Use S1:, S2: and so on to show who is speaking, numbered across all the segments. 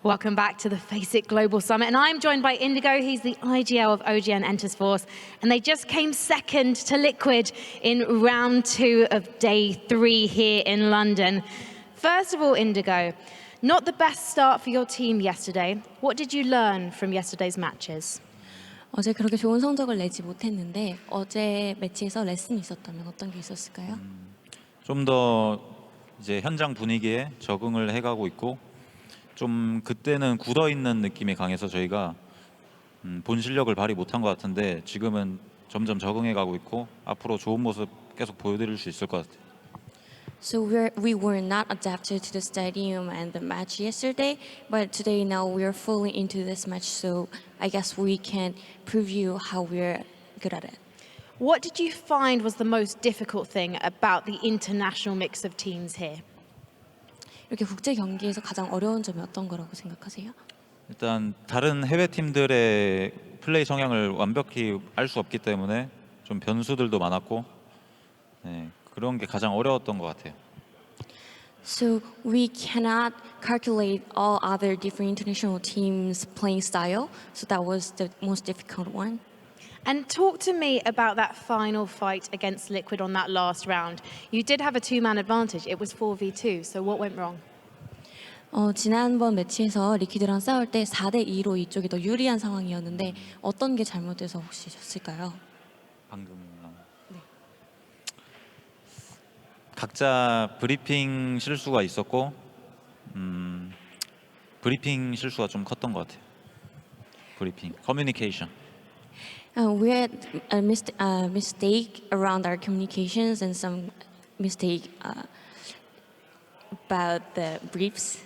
S1: Welcome back to the FACEIT Global Summit, and I'm joined by Indigo. He's the IGL of OGN Enters Force, and they just came second to Liquid in round 2 of day 3 here in London. First of all, Indigo, not the best start for your team yesterday. What did you learn from yesterday's matches?
S2: 어제 그렇게 좋은 성적을 내지 못했는데 어제 매치에서 레슨이 있었다면 어떤 게 있었을까요?
S3: 좀 더 이제 현장 분위기에 적응을 해가고 있고 좀 그때는 굳어 있는 느낌이 강해서 저희가 본 실력을 발휘 못한 것 같은데 지금은 점점 적응해가고 있고 앞으로 좋은 모습 계속 보여드릴 수 있을 것 같아요.
S2: So we were not adapted to the stadium and the match yesterday, but today now we are fully into this match. So I guess we can prove you how we're good at it.
S1: What did you find was the most difficult thing about the international mix of teams here?
S2: 이렇게 국제 경기에서 가장 어려운 점이 어떤 거라고 생각하세요?
S3: 일단 다른 해외 팀들의 플레이 성향을 완벽히 알 수 없기 때문에 좀 변수들도 많았고 네, 그런 게 가장 어려웠던 것 같아요.
S2: So we cannot calculate all other different international teams' playing style. So that was the most difficult one.
S1: And talk to me about that final fight against Liquid on that last round. You did have a two-man advantage. It was 4v2. So what went wrong?
S2: 지난번 매치에서 리퀴드랑 싸울 때 4대2로 이쪽이 더 유리한 상황이었는데 어떤 게 잘못돼서 혹시 졌을까요?
S3: 방금 각자 브리핑 실수가 있었고 브리핑 실수가 좀 컸던 것 같아요. 브리핑, 커뮤니케이션.
S2: We had a mistake around our communications and some mistake about the briefs.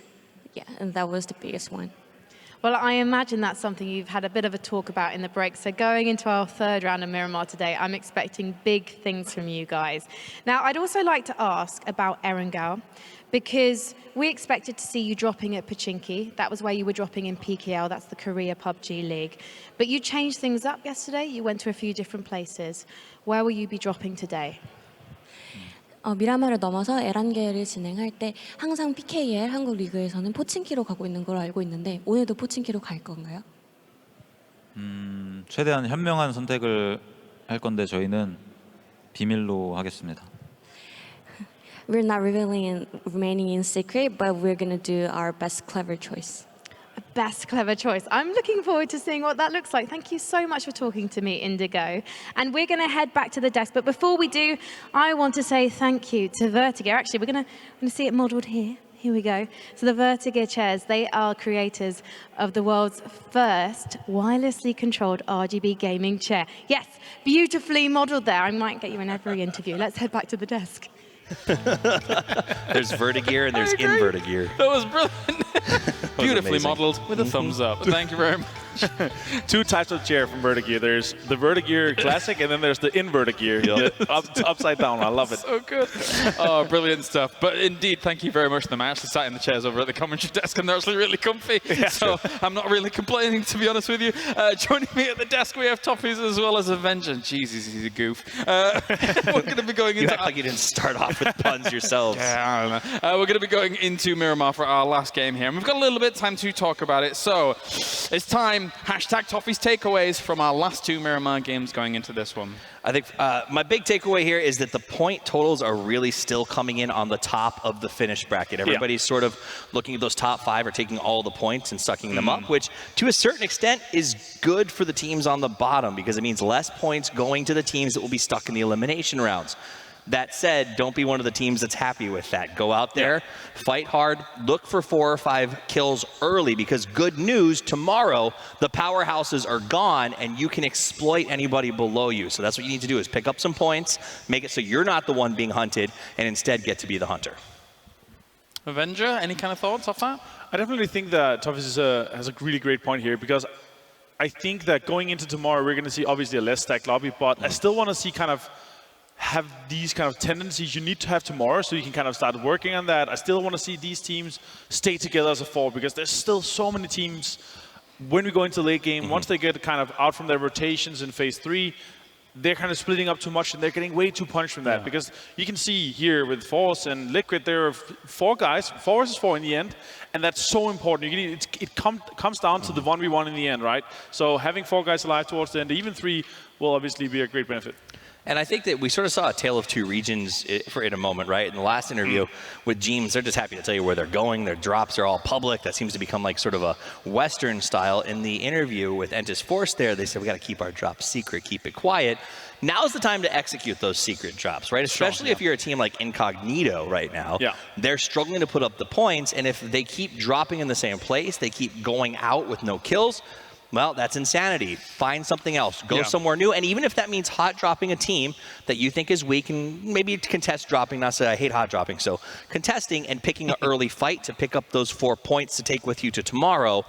S2: Yeah, and that was the biggest one.
S1: Well, I imagine that's something you've had a bit of a talk about in the break. So going into our third round of Miramar today, I'm expecting big things from you guys. Now, I'd also like to ask about Erangel, because we expected to see you dropping at Pachinki. That was where you were dropping in PKL. That's the Korea PUBG League. But you changed things up yesterday. You went to a few different places. Where will you be dropping today?
S2: 미라마를 넘어서 에란겔을 진행할 때 항상 PKL 한국 리그에서는 포친키로 가고 있는 걸 알고 있는데 오늘도 포친키로 갈 건가요?
S3: 최대한 현명한 선택을 할 건데 저희는 비밀로 하겠습니다.
S2: We're not remaining in secret, but we're going to do our best clever choice.
S1: Best clever choice. I'm looking forward to seeing what that looks like. Thank you so much for talking to me, Indigo. And we're going to head back to the desk. But before we do, I want to say thank you to Vertigo. Actually, we're going to see it modeled here. Here we go. So the Vertigo chairs, they are creators of the world's first wirelessly controlled RGB gaming chair. Yes, beautifully modeled there. I might get you in every interview. Let's head back to the desk.
S4: There's Vertigear and there's Invertigear.
S5: That was brilliant. Beautifully modeled with a thumbs up. Thank you very much.
S6: Two types of chair from Vertigear. There's the Vertigear Classic and then there's the Invertigear. Upside down. I love it.
S5: So good. Oh, brilliant stuff. But indeed, thank you very much to them. I actually sat in the chairs over at the commentary desk and they're actually really comfy. Yeah, so I'm not really complaining, to be honest with you. Joining me at the desk, we have Toffees as well as Avenger. Jesus, he's a goof. We're going to be going into...
S4: You act like you didn't start off with puns yourselves.
S5: Yeah, I don't know. We're going to be going into Miramar for our last game here. And we've got a little bit of time to talk about it. So it's time. Hashtag Toffees takeaways from our last 2 Miramar games going into this one.
S4: I think my big takeaway here is that the point totals are really still coming in on the top of the finish bracket. Everybody's sort of looking at those top 5 or taking all the points and sucking them up, which to a certain extent is good for the teams on the bottom because it means less points going to the teams that will be stuck in the elimination rounds. That said, don't be one of the teams that's happy with that. Go out there, fight hard, look for 4 or 5 kills early because good news, tomorrow the powerhouses are gone and you can exploit anybody below you. So that's what you need to do is pick up some points, make it so you're not the one being hunted and instead get to be the hunter.
S5: Avenger, any kind of thoughts off that?
S6: I definitely think that Toffees has a really great point here because I think that going into tomorrow we're going to see obviously a less stacked lobby, but I still want to see kind of have these kind of tendencies you need to have tomorrow so you can kind of start working on that. I still want to see these teams stay together as a 4 because there's still so many teams when we go into the late game, once they get kind of out from their rotations in phase 3, they're kind of splitting up too much and they're getting way too punished from that. Because you can see here with Force and Liquid, there are 4 guys, 4 versus 4 in the end, and that's so important. It comes down to the 1v1 in the end, right? So having 4 guys alive towards the end, even 3, will obviously be a great benefit.
S4: And I think that we sort of saw a tale of 2 regions in a moment, right? In the last interview with Jeems, they're just happy to tell you where they're going. Their drops are all public. That seems to become like sort of a Western style. In the interview with Entis Force there, they said, we got to keep our drops secret, keep it quiet. Now's the time to execute those secret drops, right? Especially if you're a team like Incognito right now.
S6: Yeah.
S4: They're struggling to put up the points, and if they keep dropping in the same place, they keep going out with no kills, well, that's insanity. Find something else. Go somewhere new. And even if that means hot dropping a team that you think is weak and maybe contest dropping, not say I hate hot dropping, so contesting and picking an early fight to pick up those 4 points to take with you to tomorrow,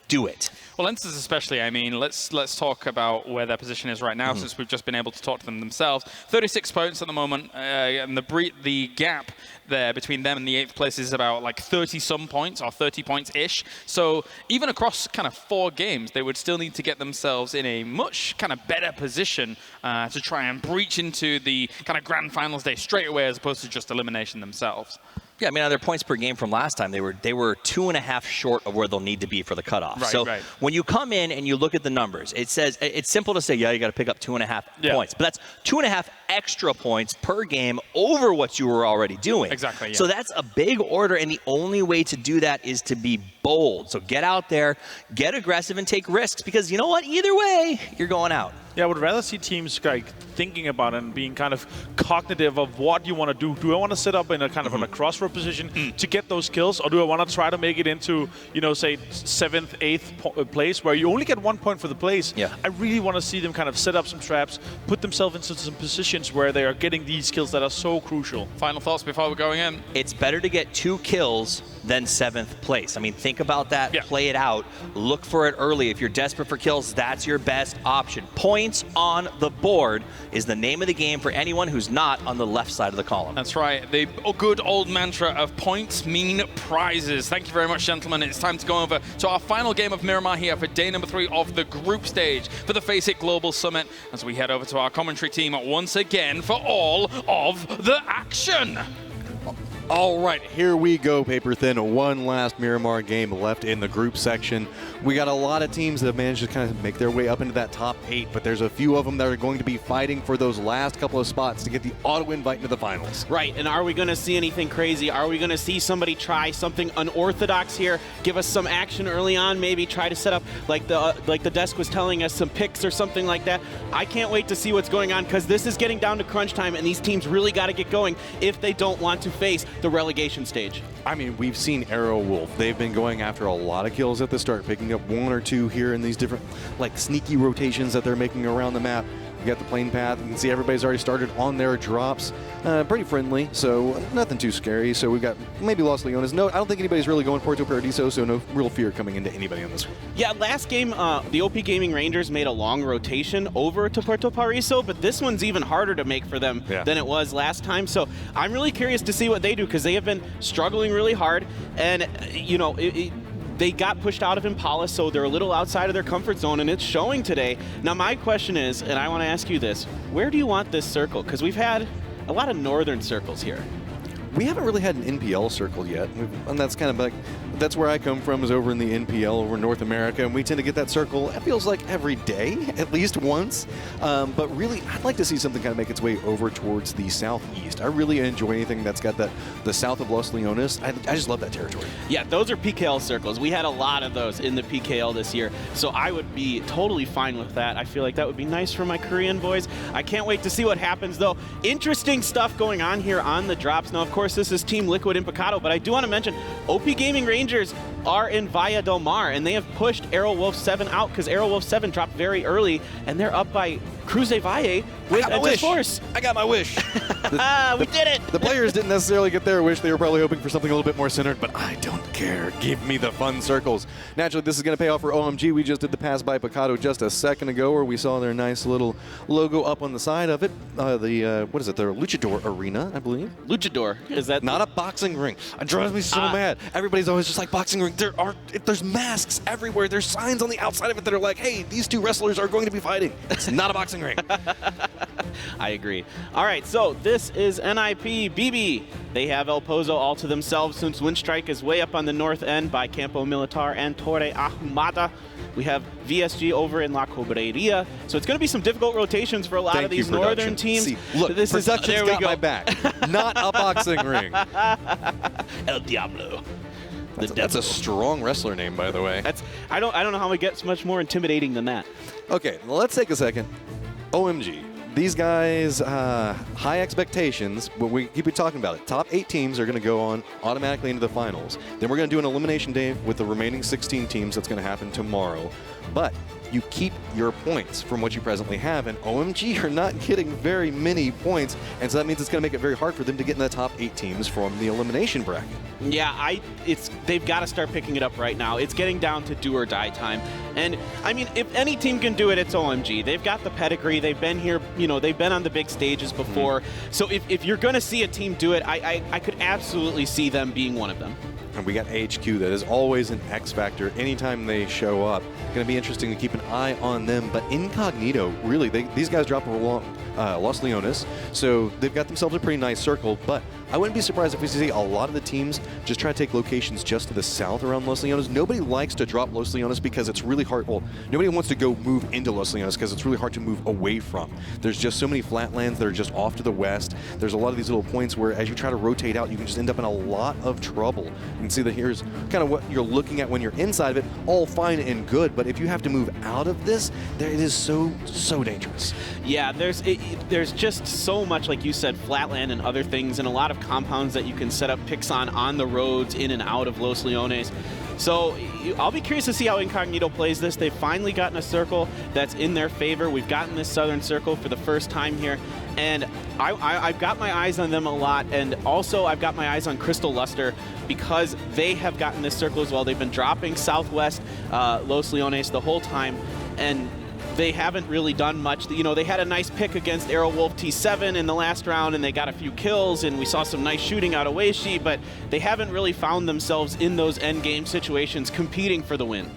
S4: do it.
S5: Well, Entis especially, I mean, let's talk about where their position is right now, since we've just been able to talk to them themselves. 36 points at the moment, and the gap there between them and the 8th place is about like 30-some points, or 30 points-ish. So even across kind of 4 games, they would still need to get themselves in a much kind of better position to try and breach into the kind of grand finals day straight away, as opposed to just elimination themselves.
S4: Yeah, I mean, on their points per game from last time, they were 2.5 short of where they'll need to be for the cutoff. So when you come in and you look at the numbers, it says it's simple to say, you got to pick up 2.5 points, but that's 2.5 extra points per game over what you were already doing.
S5: Exactly. Yeah.
S4: So that's a big order, and the only way to do that is to be bold. So get out there, get aggressive, and take risks, because you know what? Either way, you're going out.
S6: Yeah, I would rather see teams like thinking about it and being kind of cognitive of what you want to do. Do I want to set up in a kind of on a crossroad position to get those kills, or do I want to try to make it into, you know, say 7th, 8th place where you only get 1 point for the place?
S4: Yeah.
S6: I really want to see them kind of set up some traps, put themselves into some positions where they are getting these kills that are so crucial.
S5: Final thoughts before we're going in?
S4: It's better to get 2 kills than 7th place. I mean, think about that, play it out, look for it early. If you're desperate for kills, that's your best option. Points on the board is the name of the game for anyone who's not on the left side of the column.
S5: That's right. The good old mantra of points mean prizes. Thank you very much, gentlemen. It's time to go over to our final game of Miramar here for day number 3 of the group stage for the FACEIT Global Summit, as we head over to our commentary team once again for all of the action.
S7: All right, here we go, Paper Thin. One last Miramar game left in the group section. We got a lot of teams that have managed to kind of make their way up into that top 8, but there's a few of them that are going to be fighting for those last couple of spots to get the auto invite into the finals.
S8: Right, and are we going to see anything crazy? Are we going to see somebody try something unorthodox here, give us some action early on, maybe try to set up, like the desk was telling us, some picks or something like that? I can't wait to see what's going on, because this is getting down to crunch time, and these teams really got to get going if they don't want to face the relegation stage.
S7: I mean, we've seen Arrow Wolf. They've been going after a lot of kills at the start, picking up 1 or 2 here in these different, like, sneaky rotations that they're making around the map. You got the plane path. You can see everybody's already started on their drops. Pretty friendly, so nothing too scary. So we've got maybe Los Leones. No, I don't think anybody's really going Puerto Paradiso, so no real fear coming into anybody on this one.
S8: Yeah, last game, the OP Gaming Rangers made a long rotation over to Puerto Paraiso, but this one's even harder to make for them than it was last time. So I'm really curious to see what they do, because they have been struggling really hard. And, you know, they got pushed out of Impala, so they're a little outside of their comfort zone, and it's showing today. Now, my question is, and I want to ask you this, where do you want this circle? Because we've had a lot of northern circles here.
S7: We haven't really had an NPL circle yet, and that's kind of like, that's where I come from, is over in the NPL, over in North America, and we tend to get that circle, it feels like every day, at least once. But really, I'd like to see something kind of make its way over towards the southeast. I really enjoy anything that's got the south of Los Leones. I just love that territory.
S8: Yeah, those are PKL circles. We had a lot of those in the PKL this year, so I would be totally fine with that. I feel like that would be nice for my Korean boys. I can't wait to see what happens, though. Interesting stuff going on here on the drops. Now, of course, this is Team Liquid and Picado, but I do want to mention OP Gaming Rangers are in Valle del Mar, and they have pushed Arrow Wolf 7 out because Arrow Wolf 7 dropped very early, and they're up by Cruze Valle with Entis Force.
S7: I got my wish.
S8: We did it!
S7: The players didn't necessarily get their wish. They were probably hoping for something a little bit more centered, but I don't care. Give me the fun circles. Naturally, this is going to pay off for OMG. We just did the pass by Picado just a second ago, where we saw their nice little logo up on the side of it. What is it? The Luchador Arena, I believe.
S8: Luchador. Is that
S7: not a boxing ring? It drives me so mad. Everybody's always just like, boxing ring. Like there's masks everywhere. There's signs on the outside of it that are like, hey, these two wrestlers are going to be fighting. It's not a boxing ring.
S8: I agree. All right, so this is NIP BB. They have El Pozo all to themselves since Windstrike is way up on the north end by Campo Militar and Torre Ahumada. We have VSG over in La Cobreria. So it's going to be some difficult rotations for a lot of these northern teams.
S7: See, look,
S8: this
S7: production's
S8: there we
S7: got
S8: go.
S7: my back. Not a boxing ring.
S8: El Diablo.
S7: That's a strong wrestler name, by the way.
S8: I don't know how it gets much more intimidating than that.
S7: Okay, well, let's take a second. OMG. These guys, high expectations, but we keep talking about it. Top 8 teams are going to go on automatically into the finals. Then we're going to do an elimination day with the remaining 16 teams. That's going to happen tomorrow. But you keep your points from what you presently have, and OMG are not getting very many points, and so that means it's going to make it very hard for them to get in the top 8 teams from the elimination bracket.
S8: Yeah, they've got to start picking it up right now. It's getting down to do or die time. And I mean, if any team can do it, it's OMG. They've got the pedigree. They've been here, they've been on the big stages before. So if you're going to see a team do it, I could absolutely see them being one of them.
S7: And we got HQ that is always an X factor anytime they show up. Going to be interesting to keep an eye on them. But Incognito, really, these guys drop Los Leones, so they've got themselves a pretty nice circle. But I wouldn't be surprised if we see a lot of the teams just try to take locations just to the south around Los Leones. Nobody likes to drop Los Leones because it's really hard. Well, nobody wants to go move into Los Leones because it's really hard to move away from. There's just so many flatlands that are just off to the west. There's a lot of these little points where as you try to rotate out, you can just end up in a lot of trouble. You can see that here's kind of what you're looking at when you're inside of it, all fine and good. But if you have to move out of this, it is so dangerous.
S8: Yeah, there's just so much, like you said, flatland and other things, and a lot of compounds that you can set up picks on the roads in and out of Los Leones. So I'll be curious to see how Incognito plays this. They've finally gotten a circle that's in their favor. We've gotten this southern circle for the first time here, and I've got my eyes on them a lot, and also I've got my eyes on Crystal Luster because they have gotten this circle as well. They've been dropping southwest Los Leones the whole time, and they haven't really done much. They had a nice pick against Arrow Wolf T7 in the last round, and they got a few kills, and we saw some nice shooting out of Weishi, but they haven't really found themselves in those end game situations competing for the win.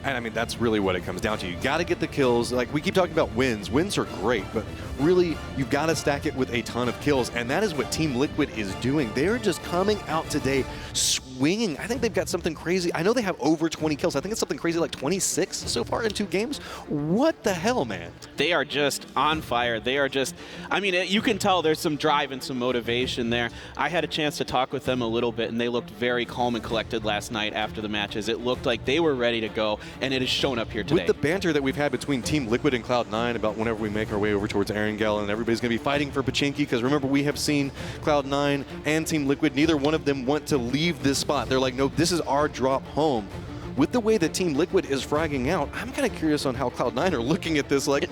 S7: And I mean, that's really what it comes down to. You got to get the kills. Like we keep talking about wins. Wins are great, but really you've got to stack it with a ton of kills. And that is what Team Liquid is doing. They're just coming out today swinging. I think they've got something crazy. I know they have over 20 kills. I think it's something crazy like 26 so far in 2 games. What the hell, man?
S8: They are just on fire. They are just, I mean, you can tell there's some drive and some motivation there. I had a chance to talk with them a little bit, and they looked very calm and collected last night after the matches. It looked like they were ready to go, and it has shown up here today.
S7: With the banter that we've had between Team Liquid and Cloud9 about whenever we make our way over towards Erangel and everybody's going to be fighting for Pachinki, because remember, we have seen Cloud9 and Team Liquid, neither one of them want to leave this spot. They're like, no, this is our drop home. With the way that Team Liquid is fragging out, I'm kind of curious on how Cloud9 are looking at this like,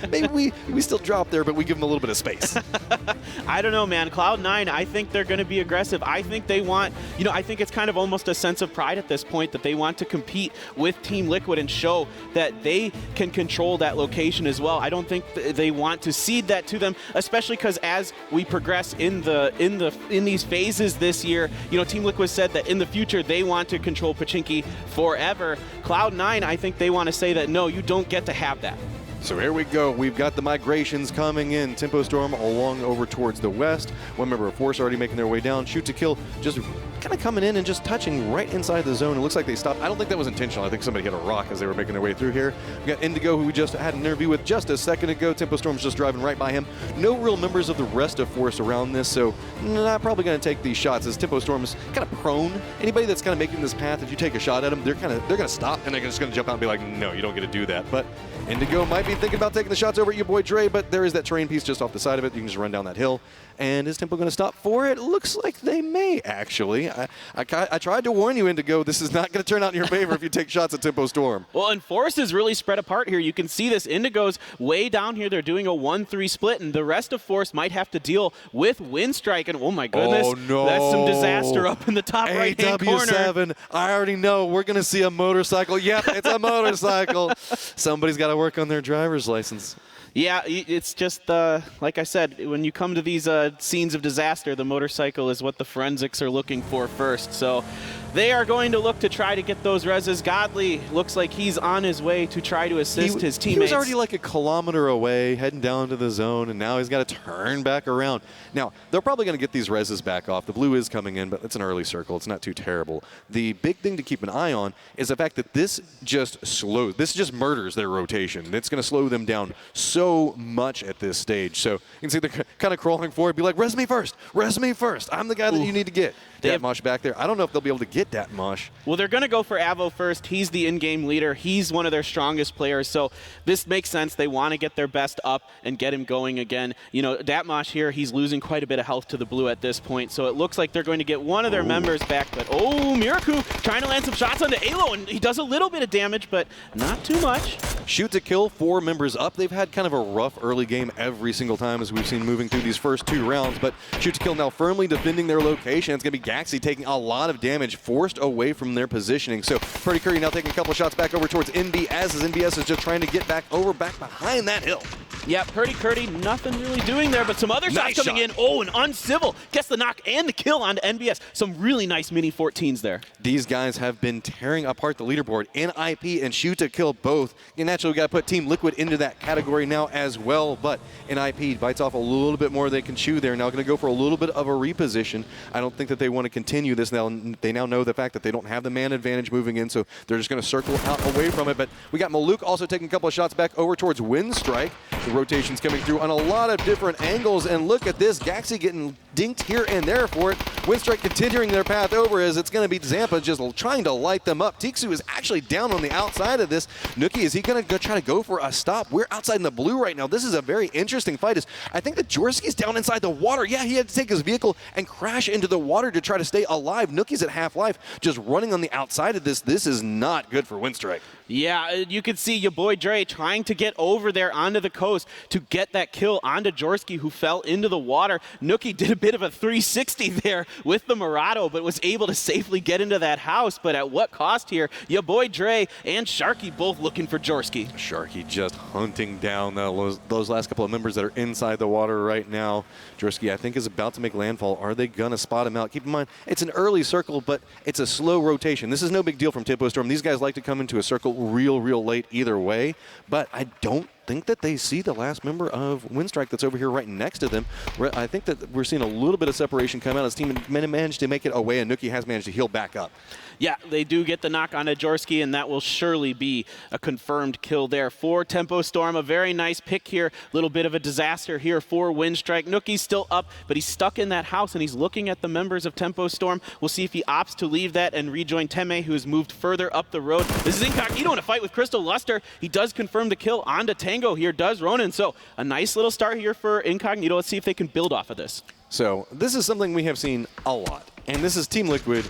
S7: maybe we still drop there, but we give them a little bit of space.
S8: I don't know, man. Cloud9, I think they're going to be aggressive. I think they want, I think it's kind of almost a sense of pride at this point that they want to compete with Team Liquid and show that they can control that location as well. I don't think they want to cede that to them, especially because as we progress in these phases this year, Team Liquid said that in the future they want to control Pachinki forever. Cloud9, I think they want to say that, no, you don't get to have that.
S7: So here we go. We've got the migrations coming in. Tempo Storm along over towards the west. One member of Force already making their way down. Shoot to kill just kind of coming in and just touching right inside the zone. It looks like they stopped. I don't think that was intentional. I think somebody hit a rock as they were making their way through here. We got Indigo, who we just had an interview with just a second ago. Tempo Storm's just driving right by him. No real members of the rest of Force around this, so not probably going to take these shots as Tempo Storm is kind of prone. Anybody that's kind of making this path, if you take a shot at them, they're going to stop and they're just going to jump out and be like, no, you don't get to do that. But Indigo might be thinking about taking the shots over at your boy Dre, but there is that terrain piece just off the side of it. You can just run down that hill. And is Tempo going to stop for it? Looks like they may, actually. I tried to warn you, Indigo. This is not going to turn out in your favor if you take shots at Tempo Storm.
S8: Well, and Force is really spread apart here. You can see this. Indigo's way down here. They're doing a 1-3 split, and the rest of Force might have to deal with Windstrike. And oh, my goodness.
S7: Oh, no.
S8: That's some disaster up in the top right-hand corner.
S7: AW7. I already know. We're going to see a motorcycle. Yep, it's a motorcycle. Somebody's got to work on their driver's license.
S8: Yeah, it's just, like I said, when you come to these scenes of disaster, the motorcycle is what the forensics are looking for first. So They are going to look to try to get those reses. Godly looks like he's on his way to try to assist his teammates.
S7: He was already like a kilometer away, heading down to the zone, and now he's got to turn back around. Now, they're probably going to get these reses back off. The blue is coming in, but it's an early circle. It's not too terrible. The big thing to keep an eye on is the fact that this just murders their rotation. It's going to slow them down so much at this stage. So you can see they're kind of crawling forward, be like, res me first, I'm the guy that you need to get. Datmosh back there. I don't know if they'll be able to get Datmosh.
S8: Well, they're going to go for Avo first. He's the in-game leader. He's one of their strongest players, so this makes sense. They want to get their best up and get him going again. You know, Datmosh here, he's losing quite a bit of health to the blue at this point, so it looks like they're going to get one of their members back. But, Miraku trying to land some shots onto Alo, and he does a little bit of damage, but not too much.
S7: Shoot to kill, 4 members up. They've had kind of a rough early game every single time as we've seen moving through these first 2 rounds, but Shoot to kill now firmly defending their location. It's going to be Gaxi taking a lot of damage, forced away from their positioning. So Pretty Curry now taking a couple shots back over towards NBS, as NBS is just trying to get back behind that hill.
S8: Yeah, Purdy Curdy, nothing really doing there, but some other shots coming in. Oh, and Uncivil gets the knock and the kill onto NBS. Some really nice mini 14s there.
S7: These guys have been tearing apart the leaderboard. NIP and Shoot to Kill both. And naturally, we got to put Team Liquid into that category now as well. But NIP bites off a little bit more they can chew there. Now going to go for a little bit of a reposition. I don't think that they want to continue this now. They now know the fact that they don't have the man advantage moving in, so they're just going to circle out away from it. But we got Maluk also taking a couple of shots back over towards Windstrike. The rotation's coming through on a lot of different angles, and look at this. Gaxi getting dinked here and there for it. Windstrike continuing their path over as it's going to be Zampa just trying to light them up. Tiksu is actually down on the outside of this. Nuki, is he going to try to go for a stop? We're outside in the blue right now. This is a very interesting fight. I think that Jorski's down inside the water. Yeah, he had to take his vehicle and crash into the water to try to stay alive. Nuki's at half-life, just running on the outside of this. This is not good for Windstrike.
S8: Yeah, you can see your boy Dre trying to get over there onto the coast to get that kill onto Jorski, who fell into the water. Nuki did a bit of a 360 there with the Murado, but was able to safely get into that house. But at what cost here? Your boy Dre and Sharky both looking for Jorski.
S7: Sharky just hunting down those last couple of members that are inside the water right now. Jorski, I think, is about to make landfall. Are they going to spot him out? Keep in mind, it's an early circle, but it's a slow rotation. This is no big deal from Tempo Storm. These guys like to come into a circle real late either way, but I don't think that they see the last member of Windstrike that's over here right next to them. I think that we're seeing a little bit of separation come out as team managed to make it away, and Nuki has managed to heal back up.
S8: Yeah, they do get the knock on Jorski, and that will surely be a confirmed kill there for Tempo Storm. A very nice pick here. A little bit of a disaster here for Windstrike. Nuki's still up, but he's stuck in that house, and he's looking at the members of Tempo Storm. We'll see if he opts to leave that and rejoin Teme, who has moved further up the road. This is Incognito in a fight with Crystal Luster. He does confirm the kill onto Tango here, does Ronan. So a nice little start here for Incognito. Let's see if they can build off of this.
S7: So this is something we have seen a lot, and this is Team Liquid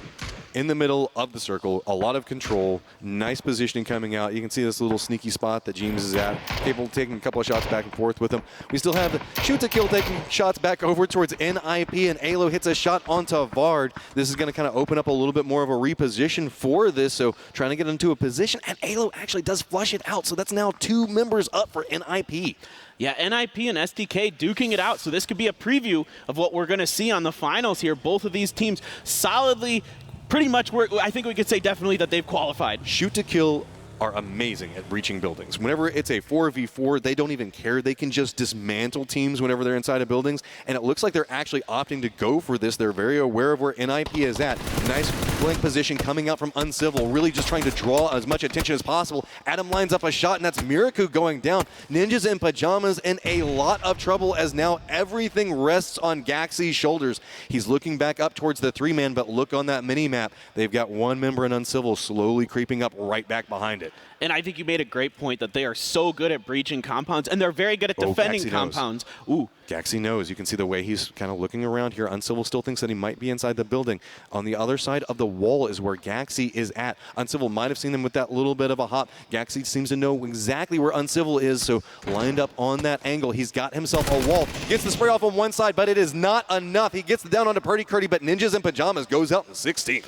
S7: in the middle of the circle, a lot of control, nice positioning coming out. You can see this little sneaky spot that James is at, capable of taking a couple of shots back and forth with him. We still have the Shoot to Kill taking shots back over towards NIP, and Alo hits a shot onto Vard. This is going to kind of open up a little bit more of a reposition for this, so trying to get into a position, and Alo actually does flush it out, so that's now 2 members up for NIP.
S8: Yeah, NIP and SDK duking it out, so this could be a preview of what we're going to see on the finals here. Both of these teams solidly, pretty much, I think we could say definitely that they've qualified.
S7: Shoot to Kill are amazing at breaching buildings. Whenever it's a 4v4, they don't even care. They can just dismantle teams whenever they're inside of buildings, and it looks like they're actually opting to go for this. They're very aware of where NIP is at. Nice flank position coming out from Uncivil, really just trying to draw as much attention as possible. Adam lines up a shot, and that's Miraku going down. Ninjas in pajamas in a lot of trouble as now everything rests on Gaxi's shoulders. He's looking back up towards the 3-man, but look on that mini-map. They've got 1 member in Uncivil slowly creeping up right back behind it.
S8: And I think you made a great point that they are so good at breaching compounds, and they're very good at defending compounds. Ooh.
S7: Gaxi knows. You can see the way he's kind of looking around here. Uncivil still thinks that he might be inside the building. On the other side of the wall is where Gaxi is at. Uncivil might have seen him with that little bit of a hop. Gaxi seems to know exactly where Uncivil is, so lined up on that angle. He's got himself a wall. Gets the spray off on one side, but it is not enough. He gets down onto Purdy Curdy, but Ninjas in Pajamas goes out in 16.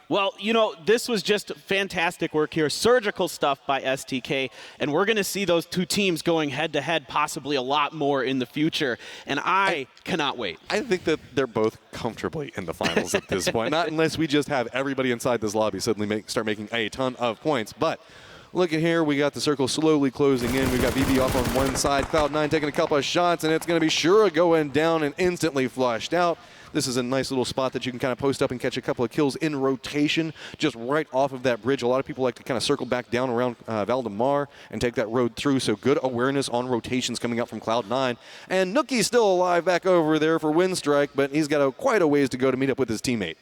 S8: Well, you know, this was just fantastic work here. Surgical stuff by STK. And we're going to see those two teams going head-to-head possibly a lot more in the future. And I cannot wait.
S7: I think that they're both comfortably in the finals at this point. Not unless we just have everybody inside this lobby suddenly start making a ton of points. But look at here. We got the circle slowly closing in. We've got BB off on one side. Cloud9 taking a couple of shots, and it's going to be Shura going down and instantly flushed out. This is a nice little spot that you can kind of post up and catch a couple of kills in rotation just right off of that bridge. A lot of people like to kind of circle back down around Valdemar and take that road through, so good awareness on rotations coming out from Cloud9. And Nookie's still alive back over there for Windstrike, but he's got quite a ways to go to meet up with his teammate.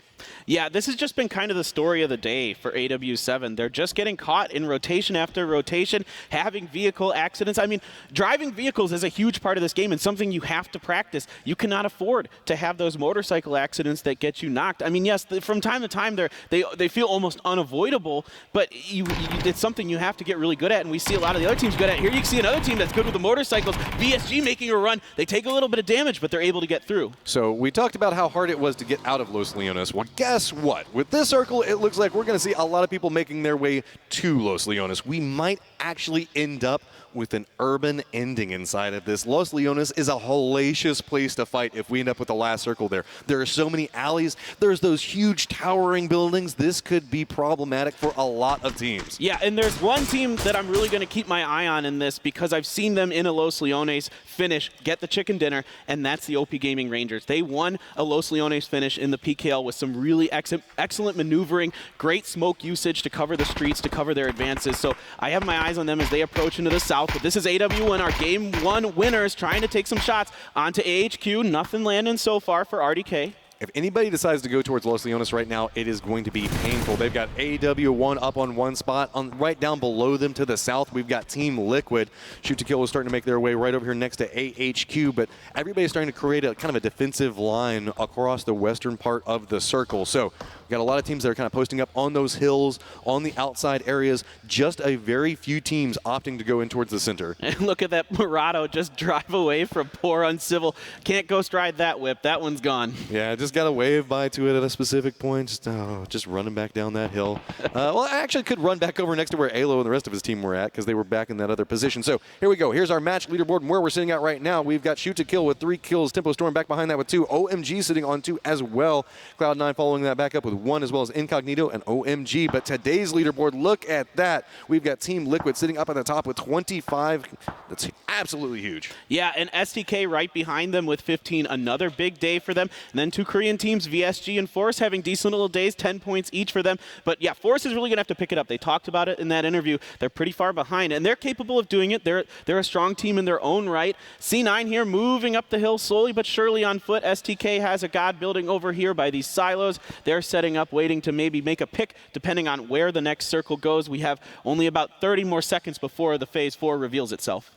S8: Yeah, this has just been kind of the story of the day for AW7. They're just getting caught in rotation after rotation, having vehicle accidents. I mean, driving vehicles is a huge part of this game and something you have to practice. You cannot afford to have those motorcycle accidents that get you knocked. I mean, yes, from time to time they feel almost unavoidable, but it's something you have to get really good at, and we see a lot of the other teams good at. Here you can see another team that's good with the motorcycles. VSG making a run. They take a little bit of damage, but they're able to get through.
S7: So we talked about how hard it was to get out of Los Leones. Well, guess what? With this circle, it looks like we're going to see a lot of people making their way to Los Leones. We might actually end up with an urban ending inside of this. Los Leones is a hellacious place to fight if we end up with the last circle there. There are so many alleys. There's those huge towering buildings. This could be problematic for a lot of teams.
S8: Yeah, and there's one team that I'm really going to keep my eye on in this because I've seen them in a Los Leones finish, get the chicken dinner, and that's the OP Gaming Rangers. They won a Los Leones finish in the PKL with some really excellent maneuvering, great smoke usage to cover the streets, to cover their advances. So I have my eyes on them as they approach into the south. But this is AW1, our Game 1 winners, trying to take some shots onto AHQ. Nothing landing so far for RDK.
S7: If anybody decides to go towards Los Leones right now, it is going to be painful. They've got AW1 up on one spot. Right down below them to the south, we've got Team Liquid. Shoot to Kill is starting to make their way right over here next to AHQ, but everybody's starting to create a kind of a defensive line across the western part of the circle. So we've got a lot of teams that are kind of posting up on those hills, on the outside areas. Just a very few teams opting to go in towards the center.
S8: And look at that Murado just drive away from poor Uncivil. Can't ghost ride that whip. That one's gone.
S7: Yeah, just got to wave by to it at a specific point. Just running back down that hill. Well, I actually could run back over next to where Alo and the rest of his team were at because they were back in that other position. So here we go. Here's our match leaderboard and where we're sitting at right now. We've got Shoot to Kill with 3 kills. Tempo Storm back behind that with 2. OMG sitting on 2 as well. Cloud9 following that back up with 1, as well as Incognito and OMG. But today's leaderboard, look at that. We've got Team Liquid sitting up at the top with 25. That's absolutely huge.
S8: Yeah, and STK right behind them with 15. Another big day for them. And then 2 Korean teams, VSG and Force, having decent little days, 10 points each for them. But yeah, Force is really going to have to pick it up. They talked about it in that interview. They're pretty far behind, and they're capable of doing it. They're a strong team in their own right. C9 here moving up the hill slowly but surely on foot. STK has a god building over here by these silos. They're setting up, waiting to maybe make a pick depending on where the next circle goes. We have only about 30 more seconds before the Phase 4 reveals itself.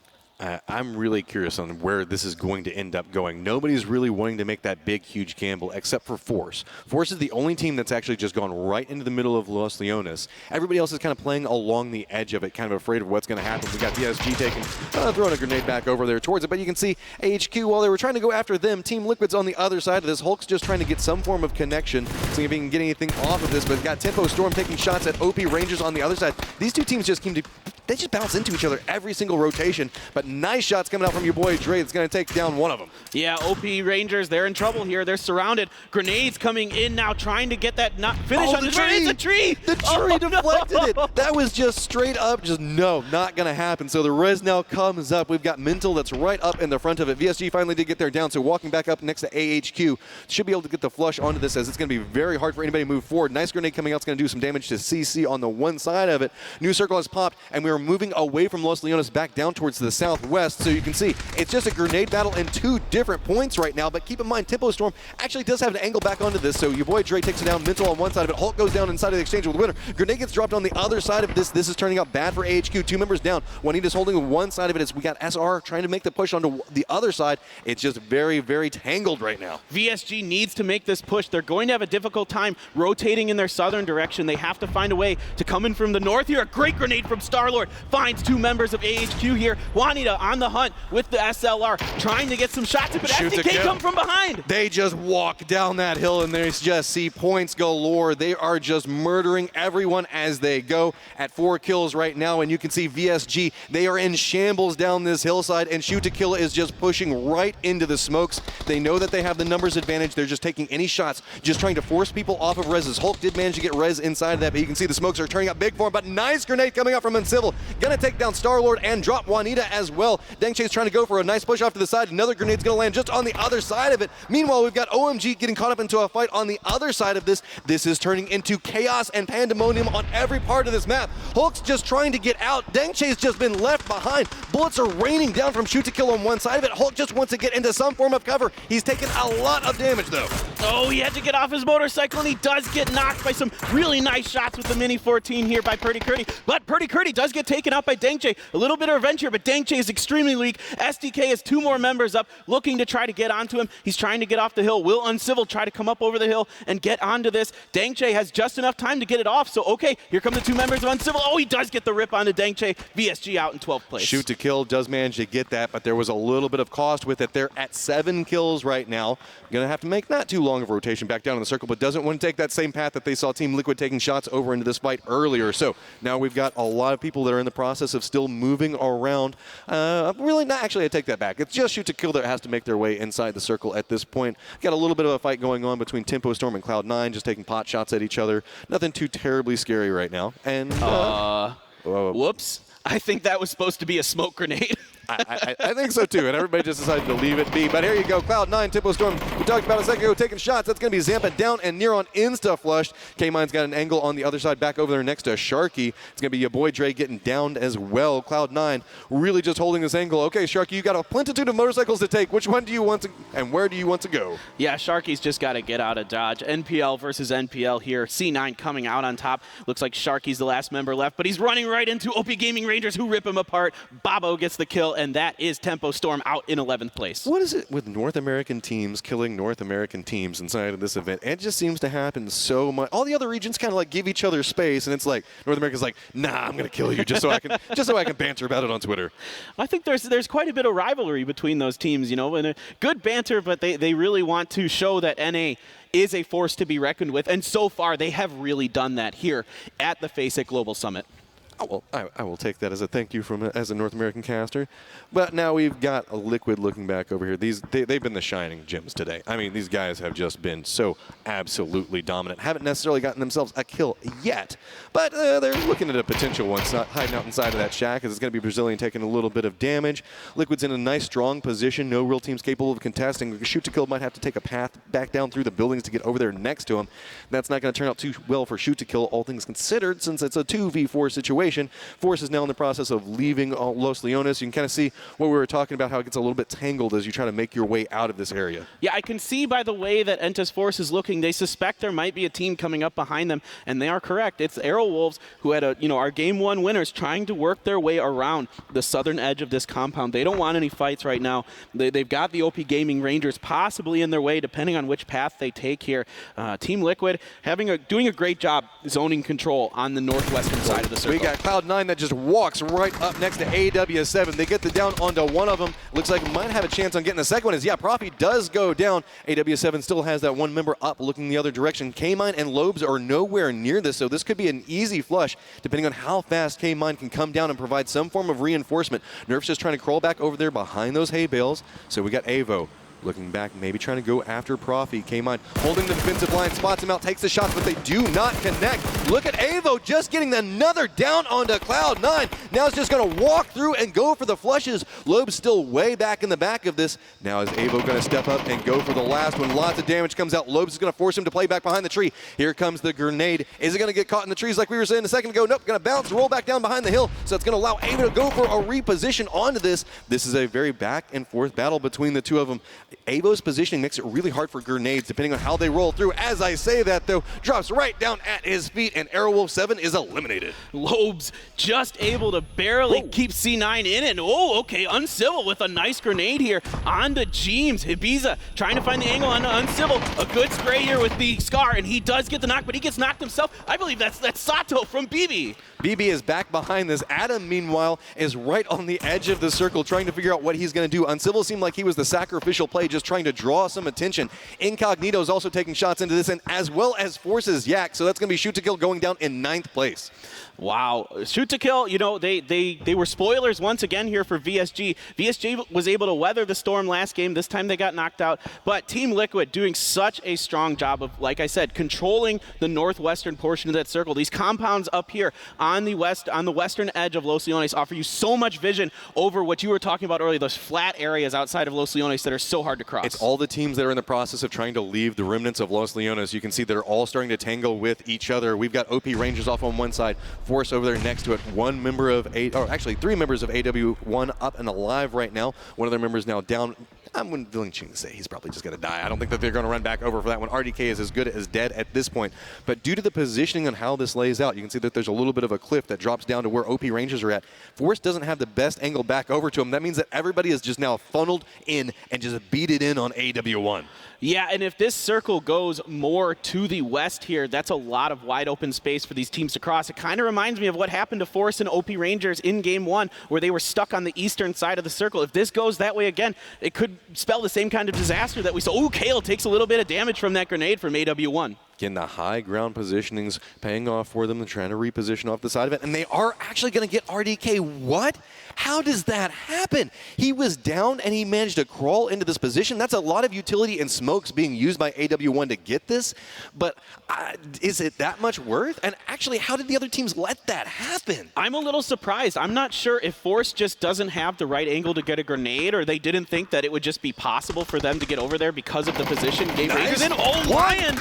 S7: I'm really curious on where this is going to end up going. Nobody's really wanting to make that big, huge gamble except for Force. Force is the only team that's actually just gone right into the middle of Los Leones. Everybody else is kind of playing along the edge of it, kind of afraid of what's going to happen. We got DSG taking, throwing a grenade back over there towards it, but you can see AHQ, while they were trying to go after them, Team Liquid's on the other side of this. Hulk's just trying to get some form of connection, seeing if he can get anything off of this, but got Tempo Storm taking shots at OP Rangers on the other side. These two teams just they just bounce into each other every single rotation, but nice shots coming out from your boy Dre. It's going to take down one of them.
S8: Yeah, OP Rangers, they're in trouble here. They're surrounded. Grenades coming in now, trying to get that finish on the tree. It's a tree!
S7: The tree deflected it. That was just straight up, no, not going to happen. So the res now comes up. We've got Mental that's right up in the front of it. VSG finally did get there down, so walking back up next to AHQ. Should be able to get the flush onto this, as it's going to be very hard for anybody to move forward. Nice grenade coming out. It's going to do some damage to CC on the one side of it. New circle has popped, and we are moving away from Los Leones back down towards the southwest. So you can see it's just a grenade battle in 2 different points right now, but keep in mind Tempo Storm actually does have an angle back onto this, so your boy Dre takes it down. Mental on one side of it. Hulk goes down inside of the exchange with the winner. Grenade gets dropped on the other side of this. This is turning out bad for AHQ. 2 members down. Juanita's holding one side of it as we got SR trying to make the push onto the other side. It's just very, very tangled right now.
S8: VSG needs to make this push. They're going to have a difficult time rotating in their southern direction. They have to find a way to come in from the north here. A great grenade from Starlord. Starlord finds 2 members of AHQ here. Juanita on the hunt with the SLR, trying to get some shots in, but SDK come from behind.
S7: They just walk down that hill and they just see points galore. They are just murdering everyone as they go at 4 kills right now, and you can see VSG, they are in shambles down this hillside, and Shoot to Kill is just pushing right into the smokes. They know that they have the numbers advantage. They're just taking any shots, just trying to force people off of reses. Hulk did manage to get res inside of that, but you can see the smokes are turning up big for him, but nice grenade coming out from Uncivil. Gonna take down Starlord and drop Juanita as well. Dengche's trying to go for a nice push off to the side. Another grenade's gonna land just on the other side of it. Meanwhile, we've got OMG getting caught up into a fight on the other side of this. This is turning into chaos and pandemonium on every part of this map. Hulk's just trying to get out. Dengche's just been left behind. Bullets are raining down from Shoot to Kill on one side of it. Hulk just wants to get into some form of cover. He's taken a lot of damage though.
S8: Oh, he had to get off his motorcycle, and he does get knocked by some really nice shots with the Mini 14 here by Purdy Curdy. But Purdy Curdy does get taken out by Dengche. A little bit of revenge here, but Dengche is extremely weak. SDK has 2 more members up, looking to try to get onto him. He's trying to get off the hill. Will Uncivil try to come up over the hill and get onto this? Dengche has just enough time to get it off, so okay, here come the 2 members of Uncivil. Oh, he does get the rip onto Dengche. VSG out in 12th place.
S7: Shoot to Kill does manage to get that, but there was a little bit of cost with it. They're at 7 kills right now. Gonna have to make not too long of a rotation back down in the circle, but doesn't want to take that same path that they saw Team Liquid taking shots over into this fight earlier. So now we've got a lot of people that are in the process of still moving around. Really not, actually, I take that back. It's just Shoot to Kill that has to make their way inside the circle at this point. Got a little bit of a fight going on between Tempo Storm and Cloud9, just taking pot shots at each other. Nothing too terribly scary right now. And
S8: whoops. I think that was supposed to be a smoke grenade.
S7: I think so too, and everybody just decided to leave it be. But here you go, Cloud9, Tempo Storm, we talked about a second ago, taking shots. That's going to be Zampa down and Neron insta-flushed. K-Mine's got an angle on the other side, back over there next to Sharky. It's going to be your boy Dre getting downed as well. Cloud9 really just holding this angle. Okay, Sharky, you got a plentitude of motorcycles to take. Which one do you want to, and where do you want to go?
S8: Yeah, Sharky's just got to get out of Dodge. NPL versus NPL here. C9 coming out on top. Looks like Sharky's the last member left, but he's running right into OP Gaming Rangers, who rip him apart. Babo gets the kill, and that is Tempo Storm out in 11th place.
S7: What is it with North American teams killing North American teams inside of this event? It just seems to happen so much. All the other regions kind of like give each other space, and it's like North America's like, nah, I'm going to kill you just so I can banter about it on Twitter.
S8: I think there's quite a bit of rivalry between those teams, you know, and a good banter, but they really want to show that NA is a force to be reckoned with, and so far they have really done that here at the FACEIT Global Summit.
S7: Oh, well, I will take that as a thank you as a North American caster. But now we've got a Liquid looking back over here. They've been the shining gems today. I mean, these guys have just been so absolutely dominant. Haven't necessarily gotten themselves a kill yet, but they're looking at a potential one, not hiding out inside of that shack, as it's going to be Brazilian taking a little bit of damage. Liquid's in a nice, strong position. No real team's capable of contesting. Shoot to Kill might have to take a path back down through the buildings to get over there next to him. That's not going to turn out too well for Shoot to Kill, all things considered, since it's a 2v4 situation. Force is now in the process of leaving Los Leones. You can kind of see what we were talking about, how it gets a little bit tangled as you try to make your way out of this area.
S8: Yeah, I can see by the way that Entus Force is looking, they suspect there might be a team coming up behind them, and they are correct. It's Arrow Wolves, who had our Game 1 winners, trying to work their way around the southern edge of this compound. They don't want any fights right now. They've got the OP Gaming Rangers possibly in their way, depending on which path they take here. Team Liquid doing a great job zoning control on the northwestern side of the circle.
S7: We got Cloud9 that just walks right up next to AW7. They get the down onto one of them. Looks like it might have a chance on getting the second one. Yeah, Profi does go down. AW7 still has that one member up looking the other direction. K-Mine and Lobes are nowhere near this, so this could be an easy flush depending on how fast K-Mine can come down and provide some form of reinforcement. Nerf's just trying to crawl back over there behind those hay bales. So we got Avo looking back, maybe trying to go after Profi. K-Mine holding the defensive line, spots him out, takes the shots, but they do not connect. Look at Avo just getting another down onto Cloud9. Now it's just going to walk through and go for the flushes. Loeb's still way back in the back of this. Now is Avo going to step up and go for the last one? Lots of damage comes out. Loeb's is going to force him to play back behind the tree. Here comes the grenade. Is it going to get caught in the trees like we were saying a second ago? Nope, going to bounce, roll back down behind the hill. So it's going to allow Avo to go for a reposition onto this. This is a very back and forth battle between the two of them. Avo's positioning makes it really hard for grenades depending on how they roll through. As I say that, though, drops right down at his feet, and Aerowolf 7 is eliminated.
S8: Lobes just able to barely keep C9 in, and okay, Uncivil with a nice grenade here onto Jeems. Ibiza trying to find the angle onto Uncivil. A good spray here with the Scar, and he does get the knock, but he gets knocked himself. I believe that's Sato from BB.
S7: BB is back behind this. Adam, meanwhile, is right on the edge of the circle trying to figure out what he's going to do. Uncivil seemed like he was the sacrificial play, just trying to draw some attention. Incognito is also taking shots into this, and as well as Force's Yak, so that's going to be Shoot to Kill going down in 9th place.
S8: Wow. Shoot to Kill, you know, they were spoilers once again here for VSG. VSG was able to weather the storm last game. This time they got knocked out. But Team Liquid doing such a strong job of, like I said, controlling the northwestern portion of that circle. These compounds up here on the western edge of Los Leones offer you so much vision over what you were talking about earlier, those flat areas outside of Los Leones that are so hard to cross.
S7: It's all the teams that are in the process of trying to leave the remnants of Los Leones. You can see they're all starting to tangle with each other. We've got OP Rangers off on one side, Force over there next to it. One member of actually 3 members of AW1 up and alive right now. One of their members now down. I'm willing to say he's probably just going to die. I don't think that they're going to run back over for that one. RDK is as good as dead at this point. But due to the positioning and how this lays out, you can see that there's a little bit of a cliff that drops down to where OP Rangers are at. Force doesn't have the best angle back over to him. That means that everybody is just now funneled in and just beat it in on AW1.
S8: Yeah, and if this circle goes more to the west here, that's a lot of wide open space for these teams to cross. It kind of reminds me of what happened to Force and OP Rangers in Game 1, where they were stuck on the eastern side of the circle. If this goes that way again, it could spell the same kind of disaster that we saw. Ooh, Kale takes a little bit of damage from that grenade from AW1.
S7: Again, the high ground positioning's paying off for them. They're trying to reposition off the side of it, and they are actually going to get RDK. What? How does that happen? He was down, and he managed to crawl into this position. That's a lot of utility and smokes being used by AW1 to get this, but is it that much worth? And actually, how did the other teams let that happen?
S8: I'm a little surprised. I'm not sure if Force just doesn't have the right angle to get a grenade, or they didn't think that it would just be possible for them to get over there because of the position. Rangers in. Oh, Lion!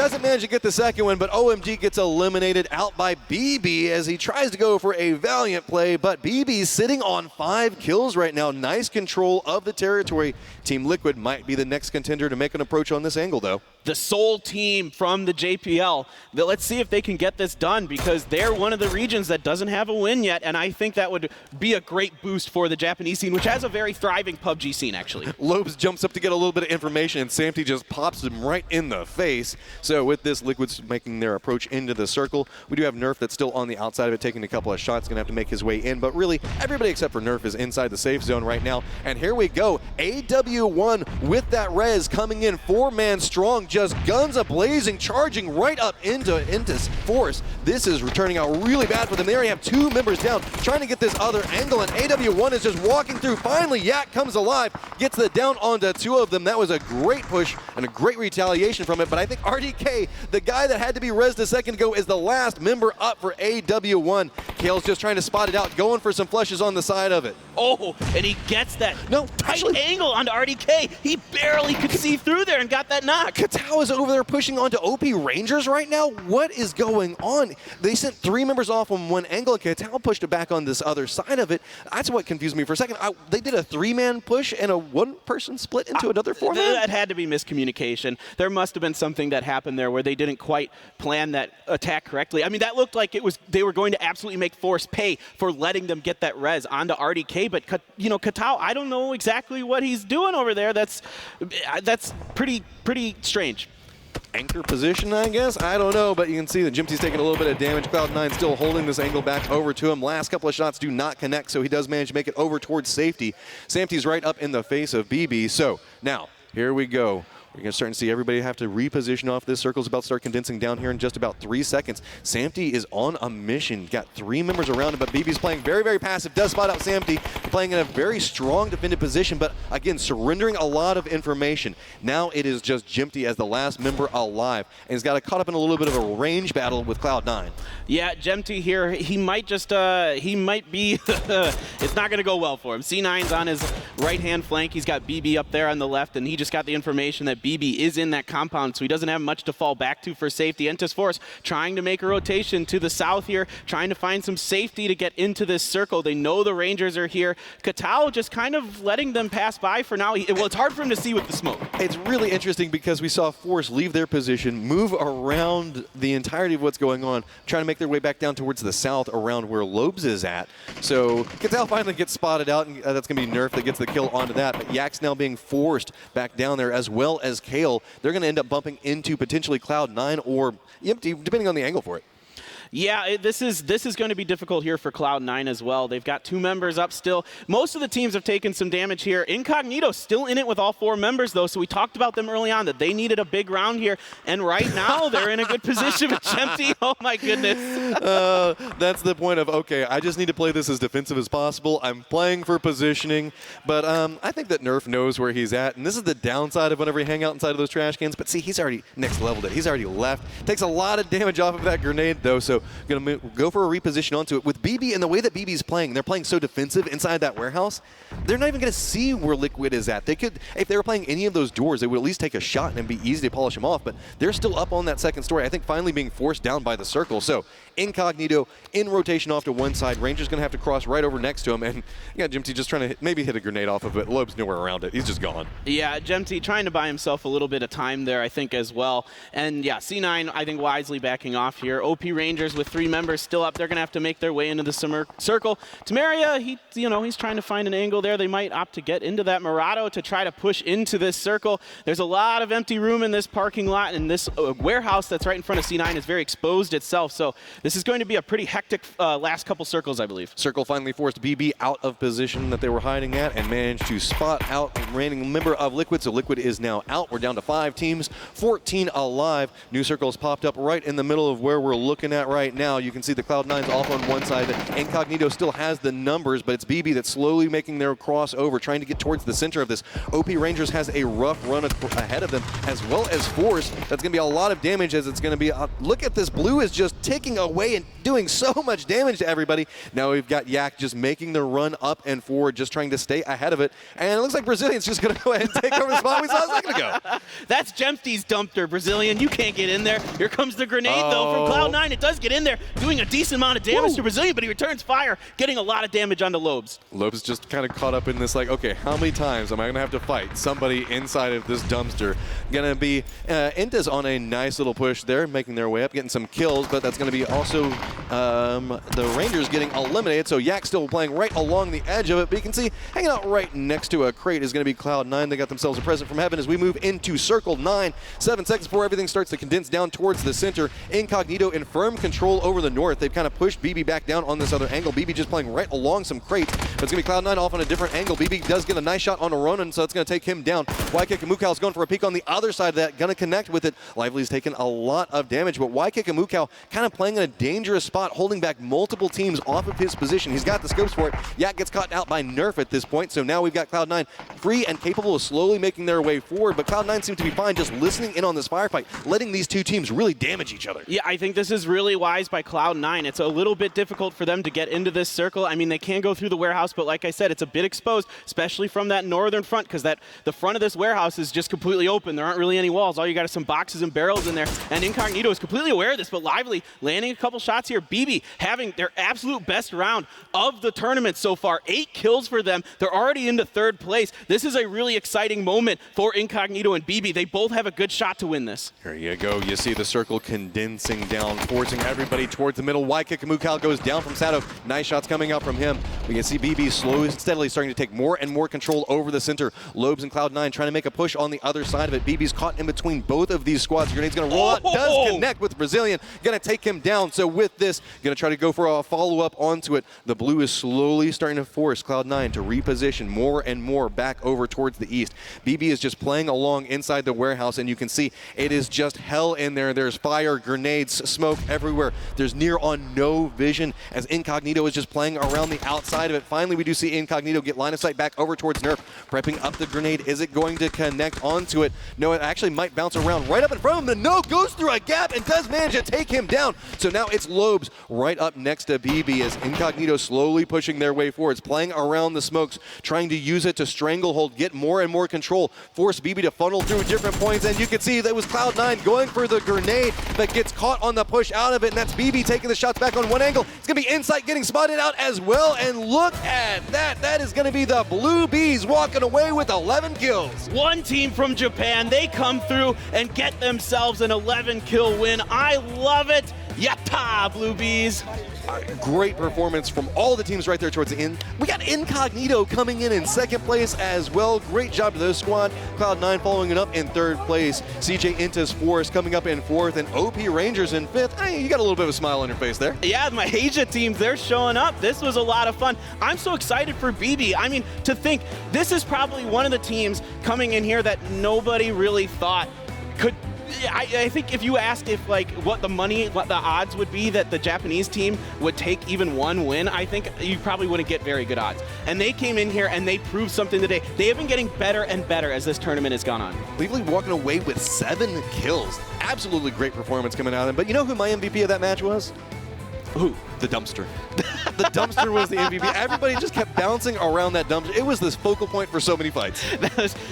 S7: Doesn't manage to get the second one, but OMG gets eliminated out by BB as he tries to go for a valiant play, but BB's sitting on 5 kills right now. Nice control of the territory. Team Liquid might be the next contender to make an approach on this angle, though.
S8: The sole team from the JPL. Let's see if they can get this done, because they're one of the regions that doesn't have a win yet, and I think that would be a great boost for the Japanese scene, which has a very thriving PUBG scene, actually.
S7: Lobes jumps up to get a little bit of information, and Samty just pops him right in the face. So with this, Liquid's making their approach into the circle. We do have Nerf that's still on the outside of it, taking a couple of shots, going to have to make his way in, but really, everybody except for Nerf is inside the safe zone right now. And here we go. AW1 with that res coming in 4-man strong, just guns a-blazing, charging right up into Force. This is turning out really bad for them. They already have 2 members down, trying to get this other angle, and AW1 is just walking through. Finally, Yak comes alive, gets the down onto 2 of them. That was a great push and a great retaliation from it, but I think RDK, the guy that had to be rezzed a second ago, is the last member up for AW1. Kale's just trying to spot it out, going for some flushes on the side of it.
S8: Oh, and he gets that tight angle onto RDK. He barely could see through there and got that knock.
S7: Katao is over there pushing onto OP Rangers right now. What is going on? They sent 3 members off on one angle, and Katao pushed it back on this other side of it. That's what confused me for a second. They did a 3-man push and a 1-person split into another 4-man?
S8: That had to be miscommunication. There must have been something that happened there where they didn't quite plan that attack correctly. I mean, that looked like they were going to absolutely make Force pay for letting them get that res onto RDK, but Katao, I don't know exactly what he's doing over there. That's pretty strange.
S7: Anchor position, I guess? I don't know, but you can see that Jimty's taking a little bit of damage. Cloud9 still holding this angle back over to him. Last couple of shots do not connect, so he does manage to make it over towards safety. Samty's right up in the face of BB. So now, here we go. We're going to start to see everybody have to reposition off. This circle's about to start condensing down here in just about 3 seconds. Samty is on a mission. Got 3 members around him, but BB's playing very, very passive. Does spot out Samty, playing in a very strong defended position, but again, surrendering a lot of information. Now it is just Jimty as the last member alive, and he's got caught up in a little bit of a range battle with Cloud9.
S8: Yeah, Jimty here, he might be, it's not going to go well for him. C9's on his right-hand flank. He's got BB up there on the left, and he just got the information that BB is in that compound, so he doesn't have much to fall back to for safety. Entus Force trying to make a rotation to the south here, trying to find some safety to get into this circle. They know the Rangers are here. Katao just kind of letting them pass by for now. Well, it's hard for him to see with the smoke.
S7: It's really interesting because we saw Force leave their position, move around the entirety of what's going on, trying to make their way back down towards the south around where Lobes is at. So Katao finally gets spotted out, and that's going to be Nerf that gets the kill onto that. But Yak's now being forced back down there, as well as Kale. They're going to end up bumping into potentially Cloud9 or Empty, depending on the angle for it.
S8: Yeah, this is going to be difficult here for Cloud9 as well. They've got 2 members up still. Most of the teams have taken some damage here. Incognito still in it with all 4 members, though, so we talked about them early on that they needed a big round here, and right now they're in a good position with Chempty. Oh, my goodness.
S7: That's the point of, okay, I just need to play this as defensive as possible. I'm playing for positioning, but I think that Nerf knows where he's at, and this is the downside of whenever you hang out inside of those trash cans. But see, he's already next leveled it. He's already left. Takes a lot of damage off of that grenade, though, so going to go for a reposition onto it. With BB and the way that BB's playing, they're playing so defensive inside that warehouse, they're not even going to see where Liquid is at. They could, if they were playing any of those doors, they would at least take a shot and it'd be easy to polish them off, but they're still up on that second story, I think finally being forced down by the circle. So Incognito in rotation off to one side. Ranger's going to have to cross right over next to him, and yeah, Jimty just trying to maybe hit a grenade off of it. Loeb's nowhere around it. He's just gone.
S8: Yeah, Jemty trying to buy himself a little bit of time there, I think, as well. And yeah, C9, I think, wisely backing off here. OP Rangers with 3 members still up. They're going to have to make their way into the circle. Temeria, he's trying to find an angle there. They might opt to get into that Murado to try to push into this circle. There's a lot of empty room in this parking lot, and this warehouse that's right in front of C9 is very exposed itself. So this is going to be a pretty hectic last couple circles, I believe.
S7: Circle finally forced BB out of position that they were hiding at and managed to spot out the remaining member of Liquid. So Liquid is now out. We're down to 5 teams, 14 alive. New circles popped up right in the middle of where we're looking at right now. You can see the Cloud9's off on one side. Incognito still has the numbers, but it's BB that's slowly making their crossover, trying to get towards the center of this. OP Rangers has a rough run ahead of them, as well as Force. That's going to be a lot of damage, as it's going to be, look at this, Blue is just ticking away and doing so much damage to everybody. Now we've got Yak just making the run up and forward, just trying to stay ahead of it. And it looks like Brazilian's just going to go ahead and take over the spot we saw a second ago.
S8: That's Jemty's dumpster, Brazilian. You can't get in there. Here comes the grenade, though, from Cloud9. It does get in there, doing a decent amount of damage to Brazilian, but he returns fire, getting a lot of damage onto Lobes.
S7: Lobes just kind of caught up in this, like, okay, how many times am I going to have to fight somebody inside of this dumpster? Going to be Inta's on a nice little push there, making their way up, getting some kills, but that's going to be also the Rangers getting eliminated, so Yak still playing right along the edge of it, but you can see hanging out right next to a crate is going to be Cloud9. They got themselves a present from heaven as we move into Circle 9. 7 seconds before everything starts to condense down towards the center. Incognito in firm control over the north. They've kind of pushed BB back down on this other angle. BB just playing right along some crates, but it's going to be Cloud9 off on a different angle. BB does get a nice shot on a Ronin, so it's going to take him down. YKick and Mukau is going for a peek on the other side of that, going to connect with it. Lively's taken a lot of damage, but YKick and Mukau kind of playing in a dangerous spot, holding back multiple teams off of his position. He's got the scopes for it. Yak gets caught out by Nerf at this point, so now we've got Cloud9 free and capable of slowly making their way forward, but Cloud9 seems to be fine just listening in on this firefight, letting these two teams really damage each other.
S8: Yeah, I think this is really wise by Cloud9. It's a little bit difficult for them to get into this circle. I mean, they can go through the warehouse, but like I said, it's a bit exposed, especially from that northern front, because the front of this warehouse is just completely open. There aren't really any walls. All you got is some boxes and barrels in there, and Incognito is completely aware of this, but Lively landing a couple shots here. BB having their absolute best round of the tournament so far. 8 kills for them. They're already into 3rd place. This is a really exciting moment for Incognito and BB. They both have a good shot to win this.
S7: Here you go. You see the circle condensing down, forcing everybody towards the middle. YKick and Mukau goes down from Sato. Nice shots coming out from him. We can see BB slowly, steadily starting to take more and more control over the center. Lobes and Cloud9 trying to make a push on the other side of it. BB's caught in between both of these squads. Grenade's going to roll out, does connect with Brazilian. Going to take him down. So with this, going to try to go for a follow-up onto it. The blue is slowly starting to force Cloud9 to reposition more and more back over towards the east. BB is just playing along inside the warehouse, and you can see it is just hell in there. There's fire, grenades, smoke everywhere. everywhere. There's near on no vision as Incognito is just playing around the outside of it. Finally, we do see Incognito get line of sight back over towards Nerf, prepping up the grenade. Is it going to connect onto it? No, it actually might bounce around right up in front of him, but no, goes through a gap and does manage to take him down. So now it's Lobes right up next to BB as Incognito slowly pushing their way forwards, playing around the smokes, trying to use it to stranglehold, get more and more control, force BB to funnel through different points, and you can see that was Cloud9 going for the grenade, but gets caught on the push out of it, and that's BB taking the shots back on one angle. It's going to be Insight getting spotted out as well, and look at that. That is going to be the Blue Bees walking away with 11 kills.
S8: One team from Japan, they come through and get themselves an 11-kill win. I love it. Yatta, Blue Bees.
S7: Great performance from all the teams right there towards the end. We got Incognito coming in second place as well. Great job to those squad. Cloud9 following it up in third place. CJ Intas Forest coming up in fourth, and OP Rangers in fifth. Hey, you got a little bit of a smile on your face there.
S8: Yeah, my Asia teams, they're showing up. This was a lot of fun. I'm so excited for BB. I mean, to think this is probably one of the teams coming in here that nobody really thought could. I think if you asked if what the odds would be that the Japanese team would take even one win, I think you probably wouldn't get very good odds. And they came in here and they proved something today. They have been getting better and better as this tournament has gone on.
S7: Legally walking away with 7 kills. Absolutely great performance coming out of them. But you know who my MVP of that match was? Who? The dumpster. The dumpster was the MVP. Everybody just kept bouncing around that dumpster. It was this focal point for so many fights.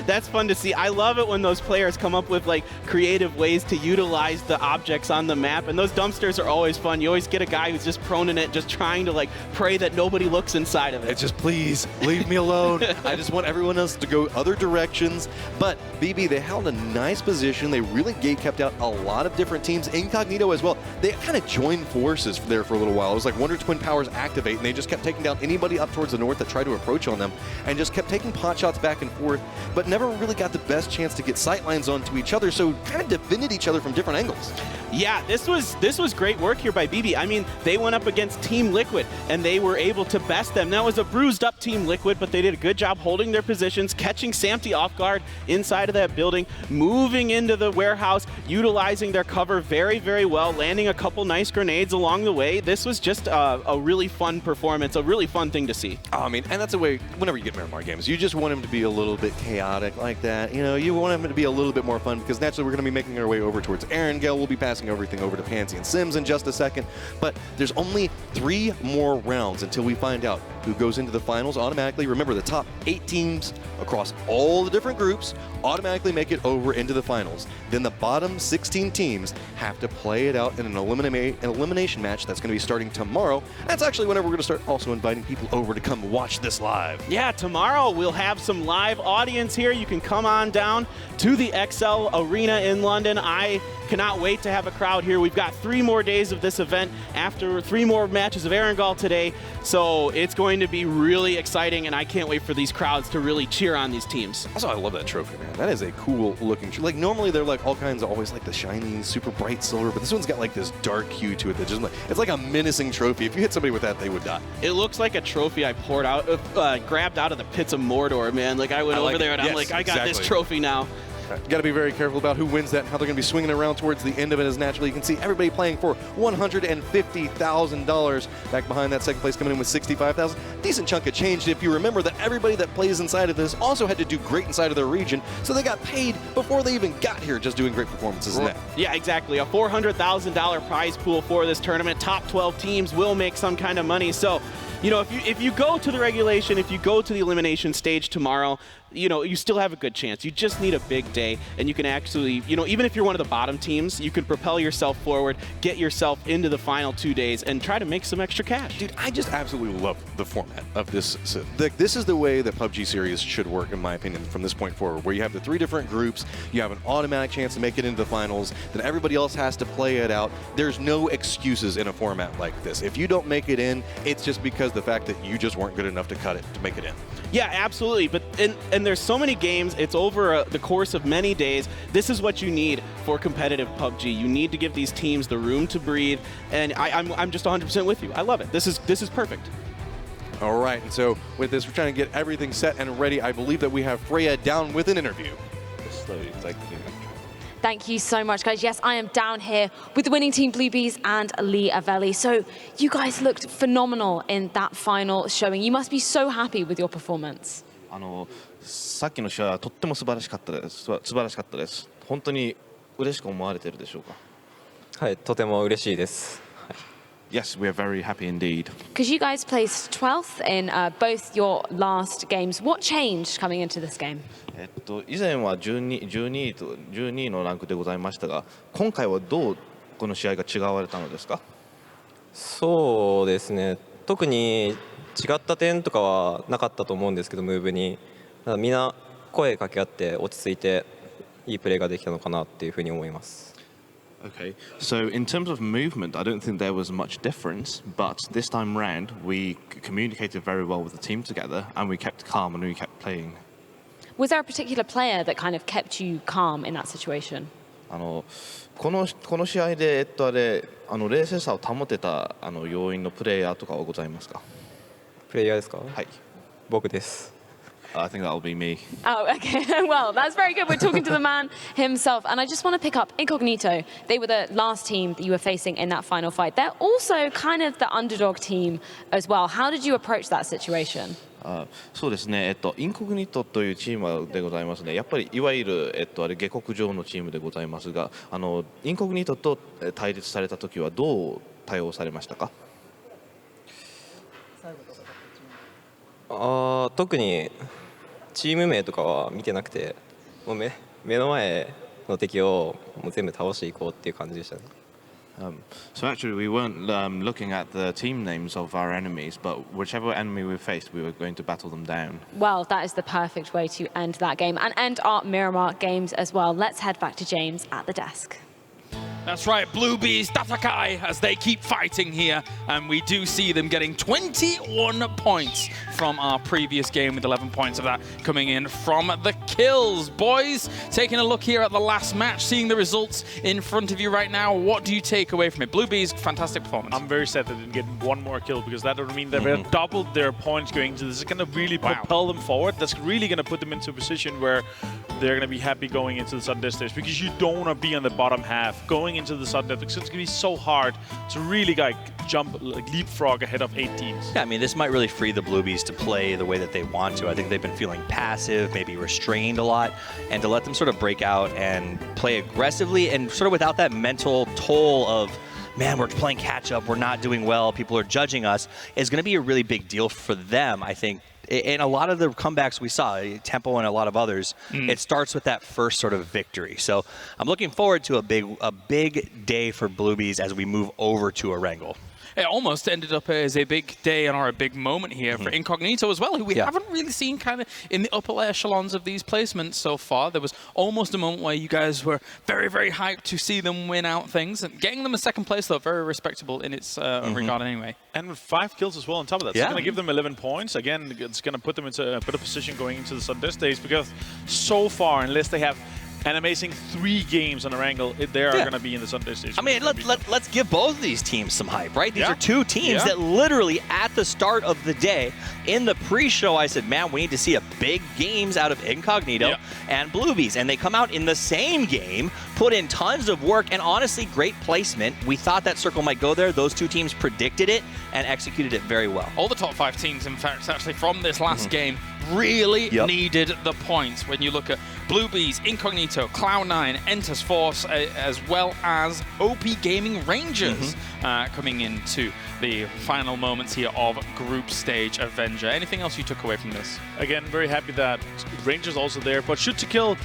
S8: That's fun to see. I love it when those players come up with creative ways to utilize the objects on the map, and those dumpsters are always fun. You always get a guy who's just prone in it, just trying to pray that nobody looks inside of it.
S7: It's just, please leave me alone. I just want everyone else to go other directions. But BB, they held a nice position. They really kept out a lot of different teams. Incognito as well. They kind of joined forces there for a little while. It was like Wonder Twin powers activate, and they just kept taking down anybody up towards the north that tried to approach on them, and just kept taking pot shots back and forth, but never really got the best chance to get sight lines onto each other, so kind of defended each other from different angles.
S8: Yeah, this was great work here by BB. I mean, they went up against Team Liquid, and they were able to best them. That was a bruised up Team Liquid, but they did a good job holding their positions, catching Samty off guard inside of that building, moving into the warehouse, utilizing their cover very, very well, landing a couple nice grenades along the way. This was just a really fun performance, a really fun thing to see.
S7: I mean, and that's the way, whenever you get Miramar games, you just want them to be a little bit chaotic like that. You know, you want them to be a little bit more fun, because naturally we're going to be making our way over towards Erangel. We'll be passing everything over to Pansy and Sims in just a second, but there's only 3 more rounds until we find out who goes into the finals automatically. Remember, the top 8 teams across all the different groups automatically make it over into the finals. Then the bottom 16 teams have to play it out in an elimination match that's going to be starting tomorrow. That's actually whenever we're going to start also inviting people over to come watch this live.
S8: Yeah, tomorrow we'll have some live audience here. You can come on down to the XL Arena in London. I cannot wait to have a crowd here. We've got 3 more days of this event after 3 more matches of Erangel today, so it's going to be really exciting, and I can't wait for these crowds to really cheer on these teams.
S7: Also, I love that trophy, man. That is a cool looking trophy. Like, normally they're all kinds of always the shiny, super bright silver, but this one's got this dark hue to it that just it's like a menacing trophy. If you hit somebody with that, they would die.
S8: It looks like a trophy I grabbed out of the pits of Mordor, man. I went over there and I'm I got this trophy now.
S7: Got to be very careful about who wins that and how they're going to be swinging around towards the end of it, as naturally you can see everybody playing for $150,000. Back behind that, second place coming in with $65,000. Decent chunk of change if you remember that everybody that plays inside of this also had to do great inside of their region, so they got paid before they even got here just doing great performances in that.
S8: Yeah, exactly. A $400,000 prize pool for this tournament. Top 12 teams will make some kind of money. So, you know, if you go to the regulation, if you go to the elimination stage tomorrow, you know, you still have a good chance. You just need a big day, and you can actually, you know, even if you're one of the bottom teams, you can propel yourself forward, get yourself into the final 2 days, and try to make some extra cash.
S7: Dude, I just absolutely love the format of this. So, this is the way the PUBG series should work, in my opinion, from this point forward, where you have the 3 different groups, you have an automatic chance to make it into the finals, then everybody else has to play it out. There's no excuses in a format like this. If you don't make it in, it's just because the fact that you just weren't good enough to cut it to make it in.
S8: Yeah, absolutely. But and there's so many games. It's over the course of many days. This is what you need for competitive PUBG. You need to give these teams the room to breathe. And I'm just 100% with you. I love it. This is perfect.
S7: All right, and so with this, we're trying to get everything set and ready. I believe that we have Freya down with an interview.
S9: Thank you so much, guys. Yes, I am down here with the winning team, Bluebees and Lee Avelli. So you guys looked phenomenal in that final showing. You must be so happy with your performance.
S10: さっきの試合はとっても素晴らしかったです。素晴らしかったです。本当に嬉しく思われているでしょうか。
S11: はい、とても嬉しいです。
S10: Yes, we are very happy indeed.
S9: Because you guys placed 12th in both your last games. What changed coming into this game?
S10: 以前は12位のランクでございましたが、今回はどうこの試合が違われたのですか？
S11: そうですね。特に違った点とかはなかったと思うんですけど、ムーブにみんな声かけ合って落ち着いていいプレーができたのかなっていうふうに思います。
S10: Okay, so in terms of movement, I don't think there was much difference, but this time round we communicated very well with the team together and we kept calm and we kept playing.
S9: Was there a particular player that kind of kept you calm in that situation?
S10: この試合で冷静さを保てた要因のプレイヤーとかはございますか？
S11: プレイヤーですか？
S10: はい。
S11: 僕です。
S10: I think that'll be me.
S9: Oh, okay. Well, that's very good. We're talking to the man himself. And I just want to pick up Incognito. They were the last team that you were facing in that final fight. They're also kind of the underdog team as well. How did you approach that situation?
S10: そうですね、インコグニトというチームでございますね。やっぱりいわゆる、下克上のチームでございますが、インコグニトと対立されたときはどう対応されましたか？
S11: 特にチーム名とかは見てなくて、もう目の前の敵をもう全部倒していこうっていう感じでしたね。
S10: So actually, we weren't looking at the team names of our enemies, but whichever enemy we faced, we were going to battle them down.
S9: Well, that is the perfect way to end that game and end our Miramar games as well. Let's head back to James at the desk.
S5: That's right, Bluebees Datakai as they keep fighting here, and we do see them getting 21 points from our previous game, with 11 points of that coming in from the kills. Boys, taking a look here at the last match, seeing the results in front of you right now, what do you take away from it? Bluebees, fantastic performance.
S6: I'm very sad they didn't get one more kill, because that would mean they have doubled their points going into this. It's going to really propel them forward. That's really going to put them into a position where they're going to be happy going into the sudden death stage, because you don't want to be on the bottom half going into the sudden death, because it's going to be so hard to really leapfrog ahead of 8 teams.
S4: Yeah, I mean, this might really free the Bluebees to play the way that they want to. I think they've been feeling passive, maybe restrained a lot, and to let them sort of break out and play aggressively and sort of without that mental toll of, man, we're playing catch up, we're not doing well, people are judging us, is going to be a really big deal for them, I think. In a lot of the comebacks we saw, Tempo and a lot of others, it starts with that first sort of victory. So I'm looking forward to a big day for Bluebees as we move over to Erangel.
S5: It almost ended up as a big day and or a big moment here for Incognito as well, who we haven't really seen kind of in the upper echelons of these placements so far. There was almost a moment where you guys were very, very hyped to see them win out things. And getting them a second place, though, very respectable in its regard anyway.
S6: And with 5 kills as well on top of that. It's going to give them 11 points. Again, it's going to put them into a better position going into the sudden death stage, because so far, unless they have an amazing 3 games on Erangel, they are going to be in the sudden death stage.
S4: I mean, let's give both of these teams some hype, right? These are 2 teams that literally at the start of the day, in the pre-show, I said, man, we need to see a big games out of Incognito and Bluebees. And they come out in the same game, put in tons of work, and honestly, great placement. We thought that circle might go there. Those 2 teams predicted it and executed it very well.
S5: All the top 5 teams, in fact, actually from this last game, really needed the points. When you look at Bluebees, Incognito, Cloud9, Enters Force, as well as OP Gaming Rangers coming into the final moments here of group stage Avenger. Anything else you took away from this?
S6: Again, very happy that Rangers also there, but shoot to kill,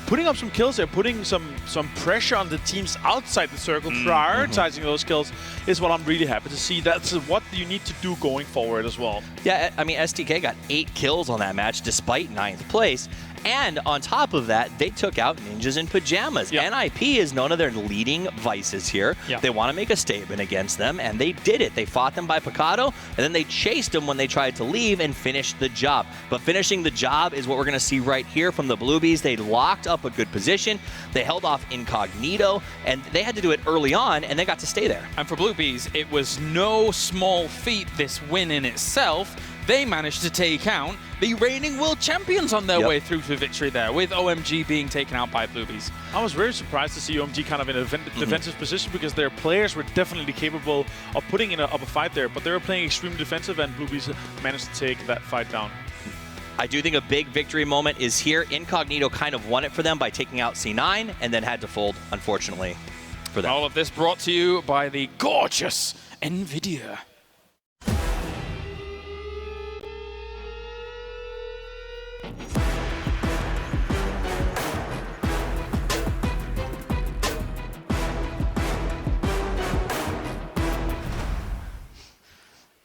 S6: putting up some kills there, putting some pressure on the teams outside the circle, prioritizing those kills is what I'm really happy to see. That's what you need to do going forward as well.
S4: Yeah, I mean, STK got 8 kills on that match despite 9th place. And on top of that, they took out Ninjas in Pajamas. NIP is none of their leading vices here. They want to make a statement against them, and they did it. They fought them by Picado, and then they chased them when they tried to leave and finished the job. But finishing the job is what we're going to see right here from the Bluebees. They locked up a good position. They held off Incognito, and they had to do it early on, and they got to stay there.
S5: And for Bluebees, it was no small feat, this win in itself. they managed to take out the reigning world champions on their way through to victory there, with OMG being taken out by Bluebees.
S6: I was very surprised to see OMG kind of in a defensive position, because their players were definitely capable of putting in up a fight there, but they were playing extremely defensive, and Bluebees managed to take that fight down.
S4: I do think a big victory moment is here. Incognito kind of won it for them by taking out C9 and then had to fold, unfortunately, for them.
S5: All of this brought to you by the gorgeous NVIDIA.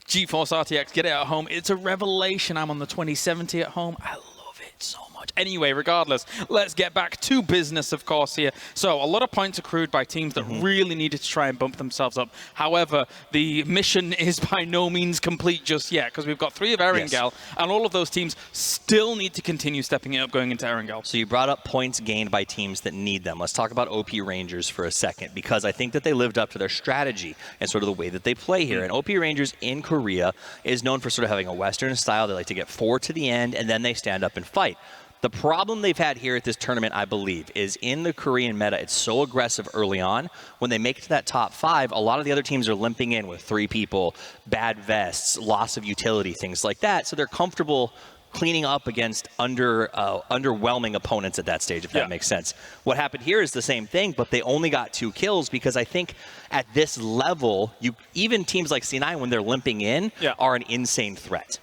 S5: GeForce RTX, get it at home. It's a revelation. I'm on the 2070 at home. I love it so much. Anyway, regardless, let's get back to business, of course, here. So a lot of points accrued by teams that really needed to try and bump themselves up. However, the mission is by no means complete just yet, because we've got 3 of Erangel, and all of those teams still need to continue stepping it up going into Erangel.
S4: So you brought up points gained by teams that need them. Let's talk about OP Rangers for a second, because I think that they lived up to their strategy and sort of the way that they play here. And OP Rangers in Korea is known for sort of having a Western style. They like to get 4 to the end, and then they stand up and fight. The problem they've had here at this tournament, I believe, is in the Korean meta, it's so aggressive early on. When they make it to that top 5, a lot of the other teams are limping in with 3 people, bad vests, loss of utility, things like that. So they're comfortable cleaning up against underwhelming opponents at that stage, if that makes sense. What happened here is the same thing, but they only got 2 kills, because I think at this level, even teams like C9, when they're limping in, are an insane threat.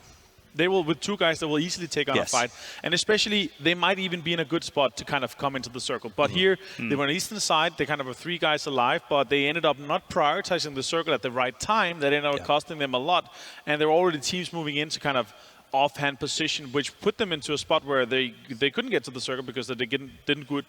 S6: They will, with 2 guys that will easily take on a fight, and especially they might even be in a good spot to kind of come into the circle. But here, they were on the eastern side, they kind of have 3 guys alive, but they ended up not prioritizing the circle at the right time. That ended up costing them a lot, and there were already teams moving into kind of offhand position, which put them into a spot where they couldn't get to the circle because they didn't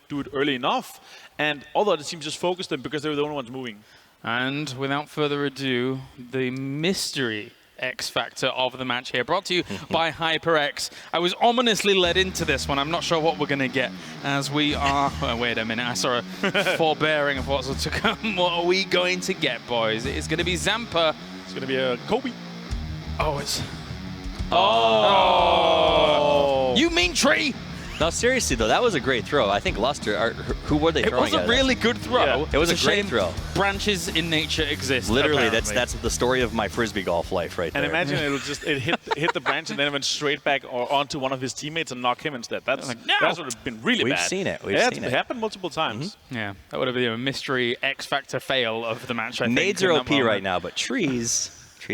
S6: do it early enough, and all the other teams just focused them because they were the only ones moving.
S5: And without further ado, the mystery X factor of the match here, brought to you by HyperX. I was ominously led into this one. I'm not sure what we're going to get, as we are... Oh, wait a minute. I saw a forbearing of what's to come. What are we going to get, boys? It's going to be Zampa.
S6: It's going to be a Kobe.
S5: Oh, it's... Oh! You mean Tree?
S4: No, seriously, though, that was a great throw. I think Luster, who were they throwing at?
S5: It was a really good throw.
S6: Yeah.
S4: It was a great throw.
S5: Branches in nature exist.
S4: Literally,
S5: apparently.
S4: that's the story of my Frisbee golf life right there.
S6: And imagine it hit the branch and then it went straight back or onto one of his teammates and knock him instead. That's would have been really bad.
S4: We've seen it.
S6: It happened multiple times.
S5: Yeah, that would have been a mystery X Factor fail of the match, I think.
S4: Nades are OP right now, but trees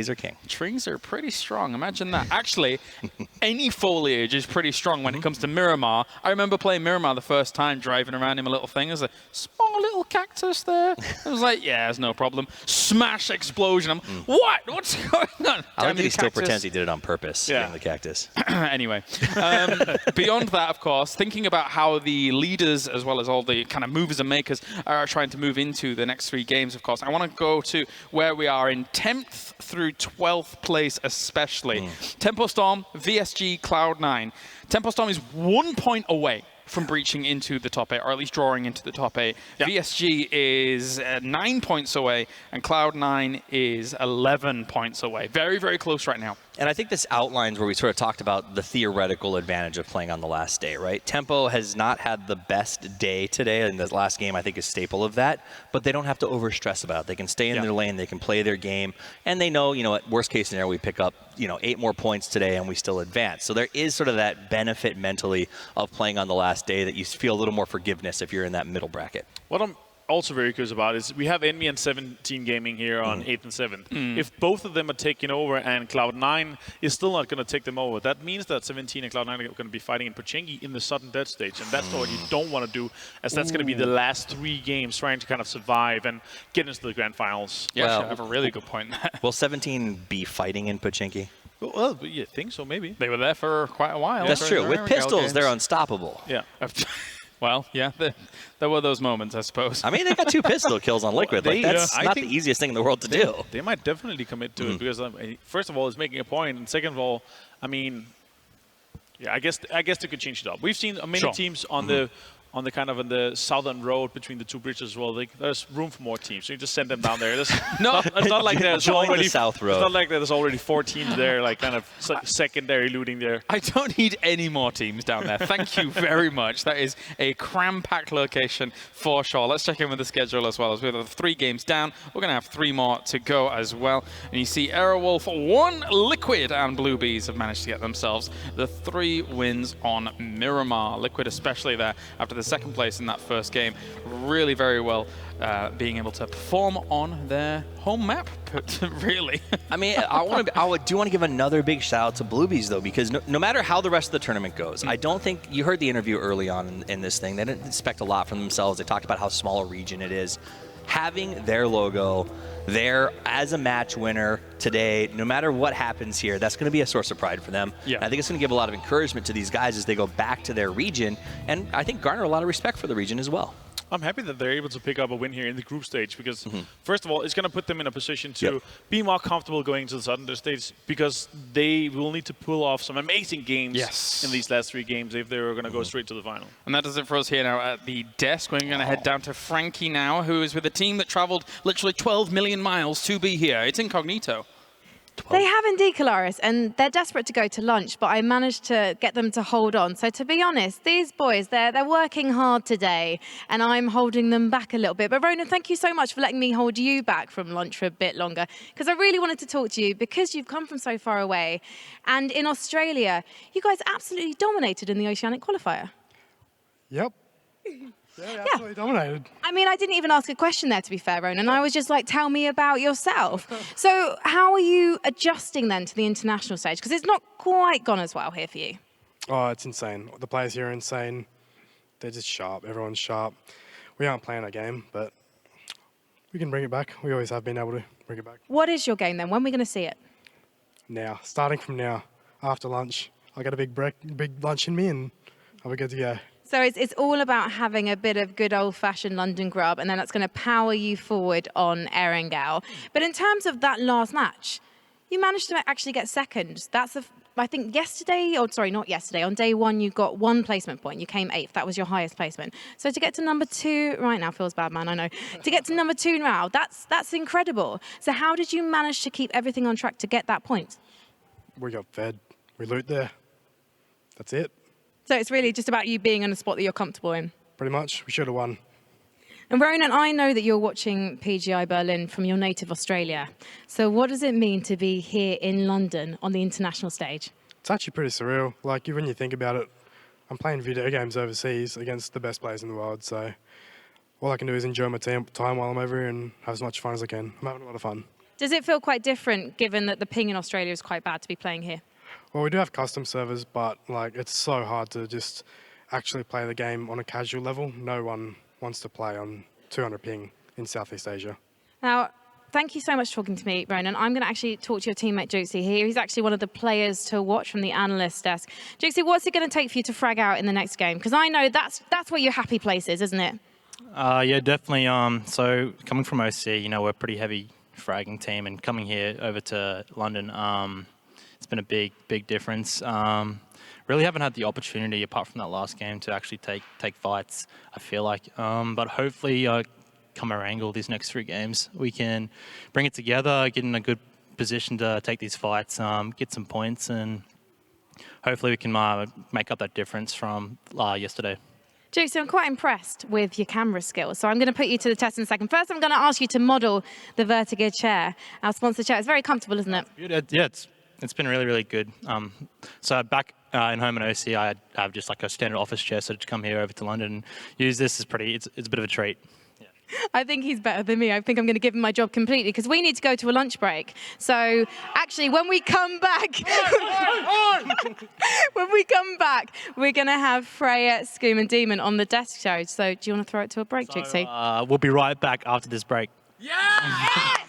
S4: are king.
S5: Trees are pretty strong. Imagine that. Actually, any foliage is pretty strong when it comes to Miramar. I remember playing Miramar the first time, driving around in my little thing. There's a small little cactus there. I was like, yeah, there's no problem. Smash explosion. I'm, what? What's going on?
S4: I like that he still pretends he did it on purpose, hitting the cactus.
S5: Anyway, beyond that, of course, thinking about how the leaders, as well as all the kind of movers and makers, are trying to move into the next 3 games, of course, I want to go to where we are in 10th through 12th place especially. Tempo Storm, VSG, Cloud9. Tempo Storm is 1 point away from breaching into the top 8, or at least drawing into the top 8. VSG is 9 points away, and Cloud9 is 11 points away. Very, very close right now.
S4: And I think this outlines where we sort of talked about the theoretical advantage of playing on the last day, right? Tempo has not had the best day today, and the last game I think is staple of that, but they don't have to overstress about it. They can stay in their lane, they can play their game, and they know, at worst case scenario, we pick up, 8 more points today and we still advance. So there is sort of that benefit mentally of playing on the last day that you feel a little more forgiveness if you're in that middle bracket.
S6: What I'm also very curious about is we have Envy and 17 Gaming here on 8th and 7th. If both of them are taking over and Cloud9 is still not going to take them over, that means that 17 and Cloud9 are going to be fighting in Pochinki in the sudden death stage, and that's what you don't want to do, as that's going to be the last 3 games trying to kind of survive and get into the grand finals.
S5: Yeah, well, I have a really good point there.
S4: Will 17 be fighting in Pochinki?
S6: Well, you think so, maybe.
S5: They were there for quite a while.
S4: That's true. With pistols, they're unstoppable.
S6: Yeah.
S5: Well, yeah, there were those moments, I suppose.
S4: I mean, they got 2 pistol kills on Liquid. That's not the easiest thing in the world to do.
S6: They might definitely commit to it because, first of all, it's making a point, and second of all, I mean, I guess they could change it up. We've seen many teams on the on the kind of on the southern road between the two bridges as well. There's room for more teams, so you just send them down there. It's not like there's
S4: Join
S6: already
S4: the South Road.
S6: It's not like there's already 4 teams there, like kind of secondary looting there.
S5: I don't need any more teams down there. Thank you very much. That is a cram-packed location for sure. Let's check in with the schedule as well. As we have 3 games down, we're going to have 3 more to go as well. And you see Aerowolf 1, Liquid, and Blue Bees have managed to get themselves the 3 wins on Miramar. Liquid especially there after the second place in that first game. Really very well being able to perform on their home map, really.
S4: I mean, I do want to give another big shout out to Bluebees though, because no matter how the rest of the tournament goes, I don't think you heard the interview early on in this thing. They didn't expect a lot from themselves. They talked about how small a region it is. Having their logo there as a match winner today, no matter what happens here, that's going to be a source of pride for them.
S5: Yeah.
S4: And I think it's going to give a lot of encouragement to these guys as they go back to their region, and I think garner a lot of respect for the region as well.
S6: I'm happy that they're able to pick up a win here in the group stage because, first of all, it's going to put them in a position to be more comfortable going into the southern stage because they will need to pull off some amazing games in these last 3 games if they were going to go straight to the final.
S5: And that does it for us here now at the desk. We're going to head down to Frankie now, who is with a team that traveled literally 12 million miles to be here. It's Incognito.
S1: They have indeed, Colaris, and they're desperate to go to lunch, but I managed to get them to hold on. So to be honest, these boys, they're working hard today, and I'm holding them back a little bit. But Ronan, thank you so much for letting me hold you back from lunch for a bit longer, because I really wanted to talk to you because you've come from so far away. And in Australia, you guys absolutely dominated in the Oceanic qualifier.
S12: Yep. Yeah, absolutely dominated.
S1: I mean, I didn't even ask a question there, to be fair, Ronan. I was just like, tell me about yourself. So how are you adjusting then to the international stage? Because it's not quite gone as well here for you.
S12: Oh, it's insane. The players here are insane. They're just sharp. Everyone's sharp. We aren't playing our game, but we can bring it back. We always have been able to bring it back.
S1: What is your game then? When are we going to see it?
S12: Now, starting from now, after lunch, I got a big lunch in me and I'll be good to go.
S1: So it's all about having a bit of good old-fashioned London grub, and then that's going to power you forward on Erangel. But in terms of that last match, you managed to actually get second. That's, I think, yesterday, or sorry, not yesterday, on day 1, you got 1 placement point. You came 8th. That was your highest placement. So to get to number 2, right now feels bad, man, I know. To get to number 2 now, that's incredible. So how did you manage to keep everything on track to get that point?
S12: We got fed. We loot there. That's it.
S1: So it's really just about you being in a spot that you're comfortable in?
S12: Pretty much. We should have won.
S1: And Ronan, I know that you're watching PGI Berlin from your native Australia. So what does it mean to be here in London on the international stage?
S12: It's actually pretty surreal. Like, when you think about it, I'm playing video games overseas against the best players in the world. So all I can do is enjoy my time while I'm over here and have as much fun as I can. I'm having a lot of fun.
S1: Does it feel quite different, given that the ping in Australia is quite bad to be playing here?
S12: Well, we do have custom servers, but like it's so hard to just actually play the game on a casual level. No one wants to play on 200 ping in Southeast Asia.
S1: Now, thank you so much for talking to me, Ronan. I'm going to actually talk to your teammate, Juicy, here. He's actually one of the players to watch from the analyst desk. Juicy, what's it going to take for you to frag out in the next game? Because I know that's where your happy place is, isn't it?
S13: Yeah, definitely. So coming from OC, you know, we're a pretty heavy fragging team, and coming here over to London, it's been a big difference. Really haven't had the opportunity, apart from that last game, to actually take fights, I feel like. But hopefully, come Erangel, these next 3 games, we can bring it together, get in a good position to take these fights, get some points, and hopefully we can make up that difference from yesterday.
S1: Juicy, I'm quite impressed with your camera skills, so I'm going to put you to the test in a second. First, I'm going to ask you to model the Vertigo chair, our sponsor chair. It's very comfortable, isn't it?
S13: Yeah, it's been really good. So back in home in OC, I have just like a standard office chair, so to come here over to London and use this is it's a bit of a treat.
S1: I think he's better than me. I think I'm going to give him my job completely because we need to go to a lunch break. So actually, when we come back, we're going to have Freya, Scoom, and Demon on the desk show. So do you want to throw it to a break, Juicy?
S13: We'll be right back after this break.
S1: Yes!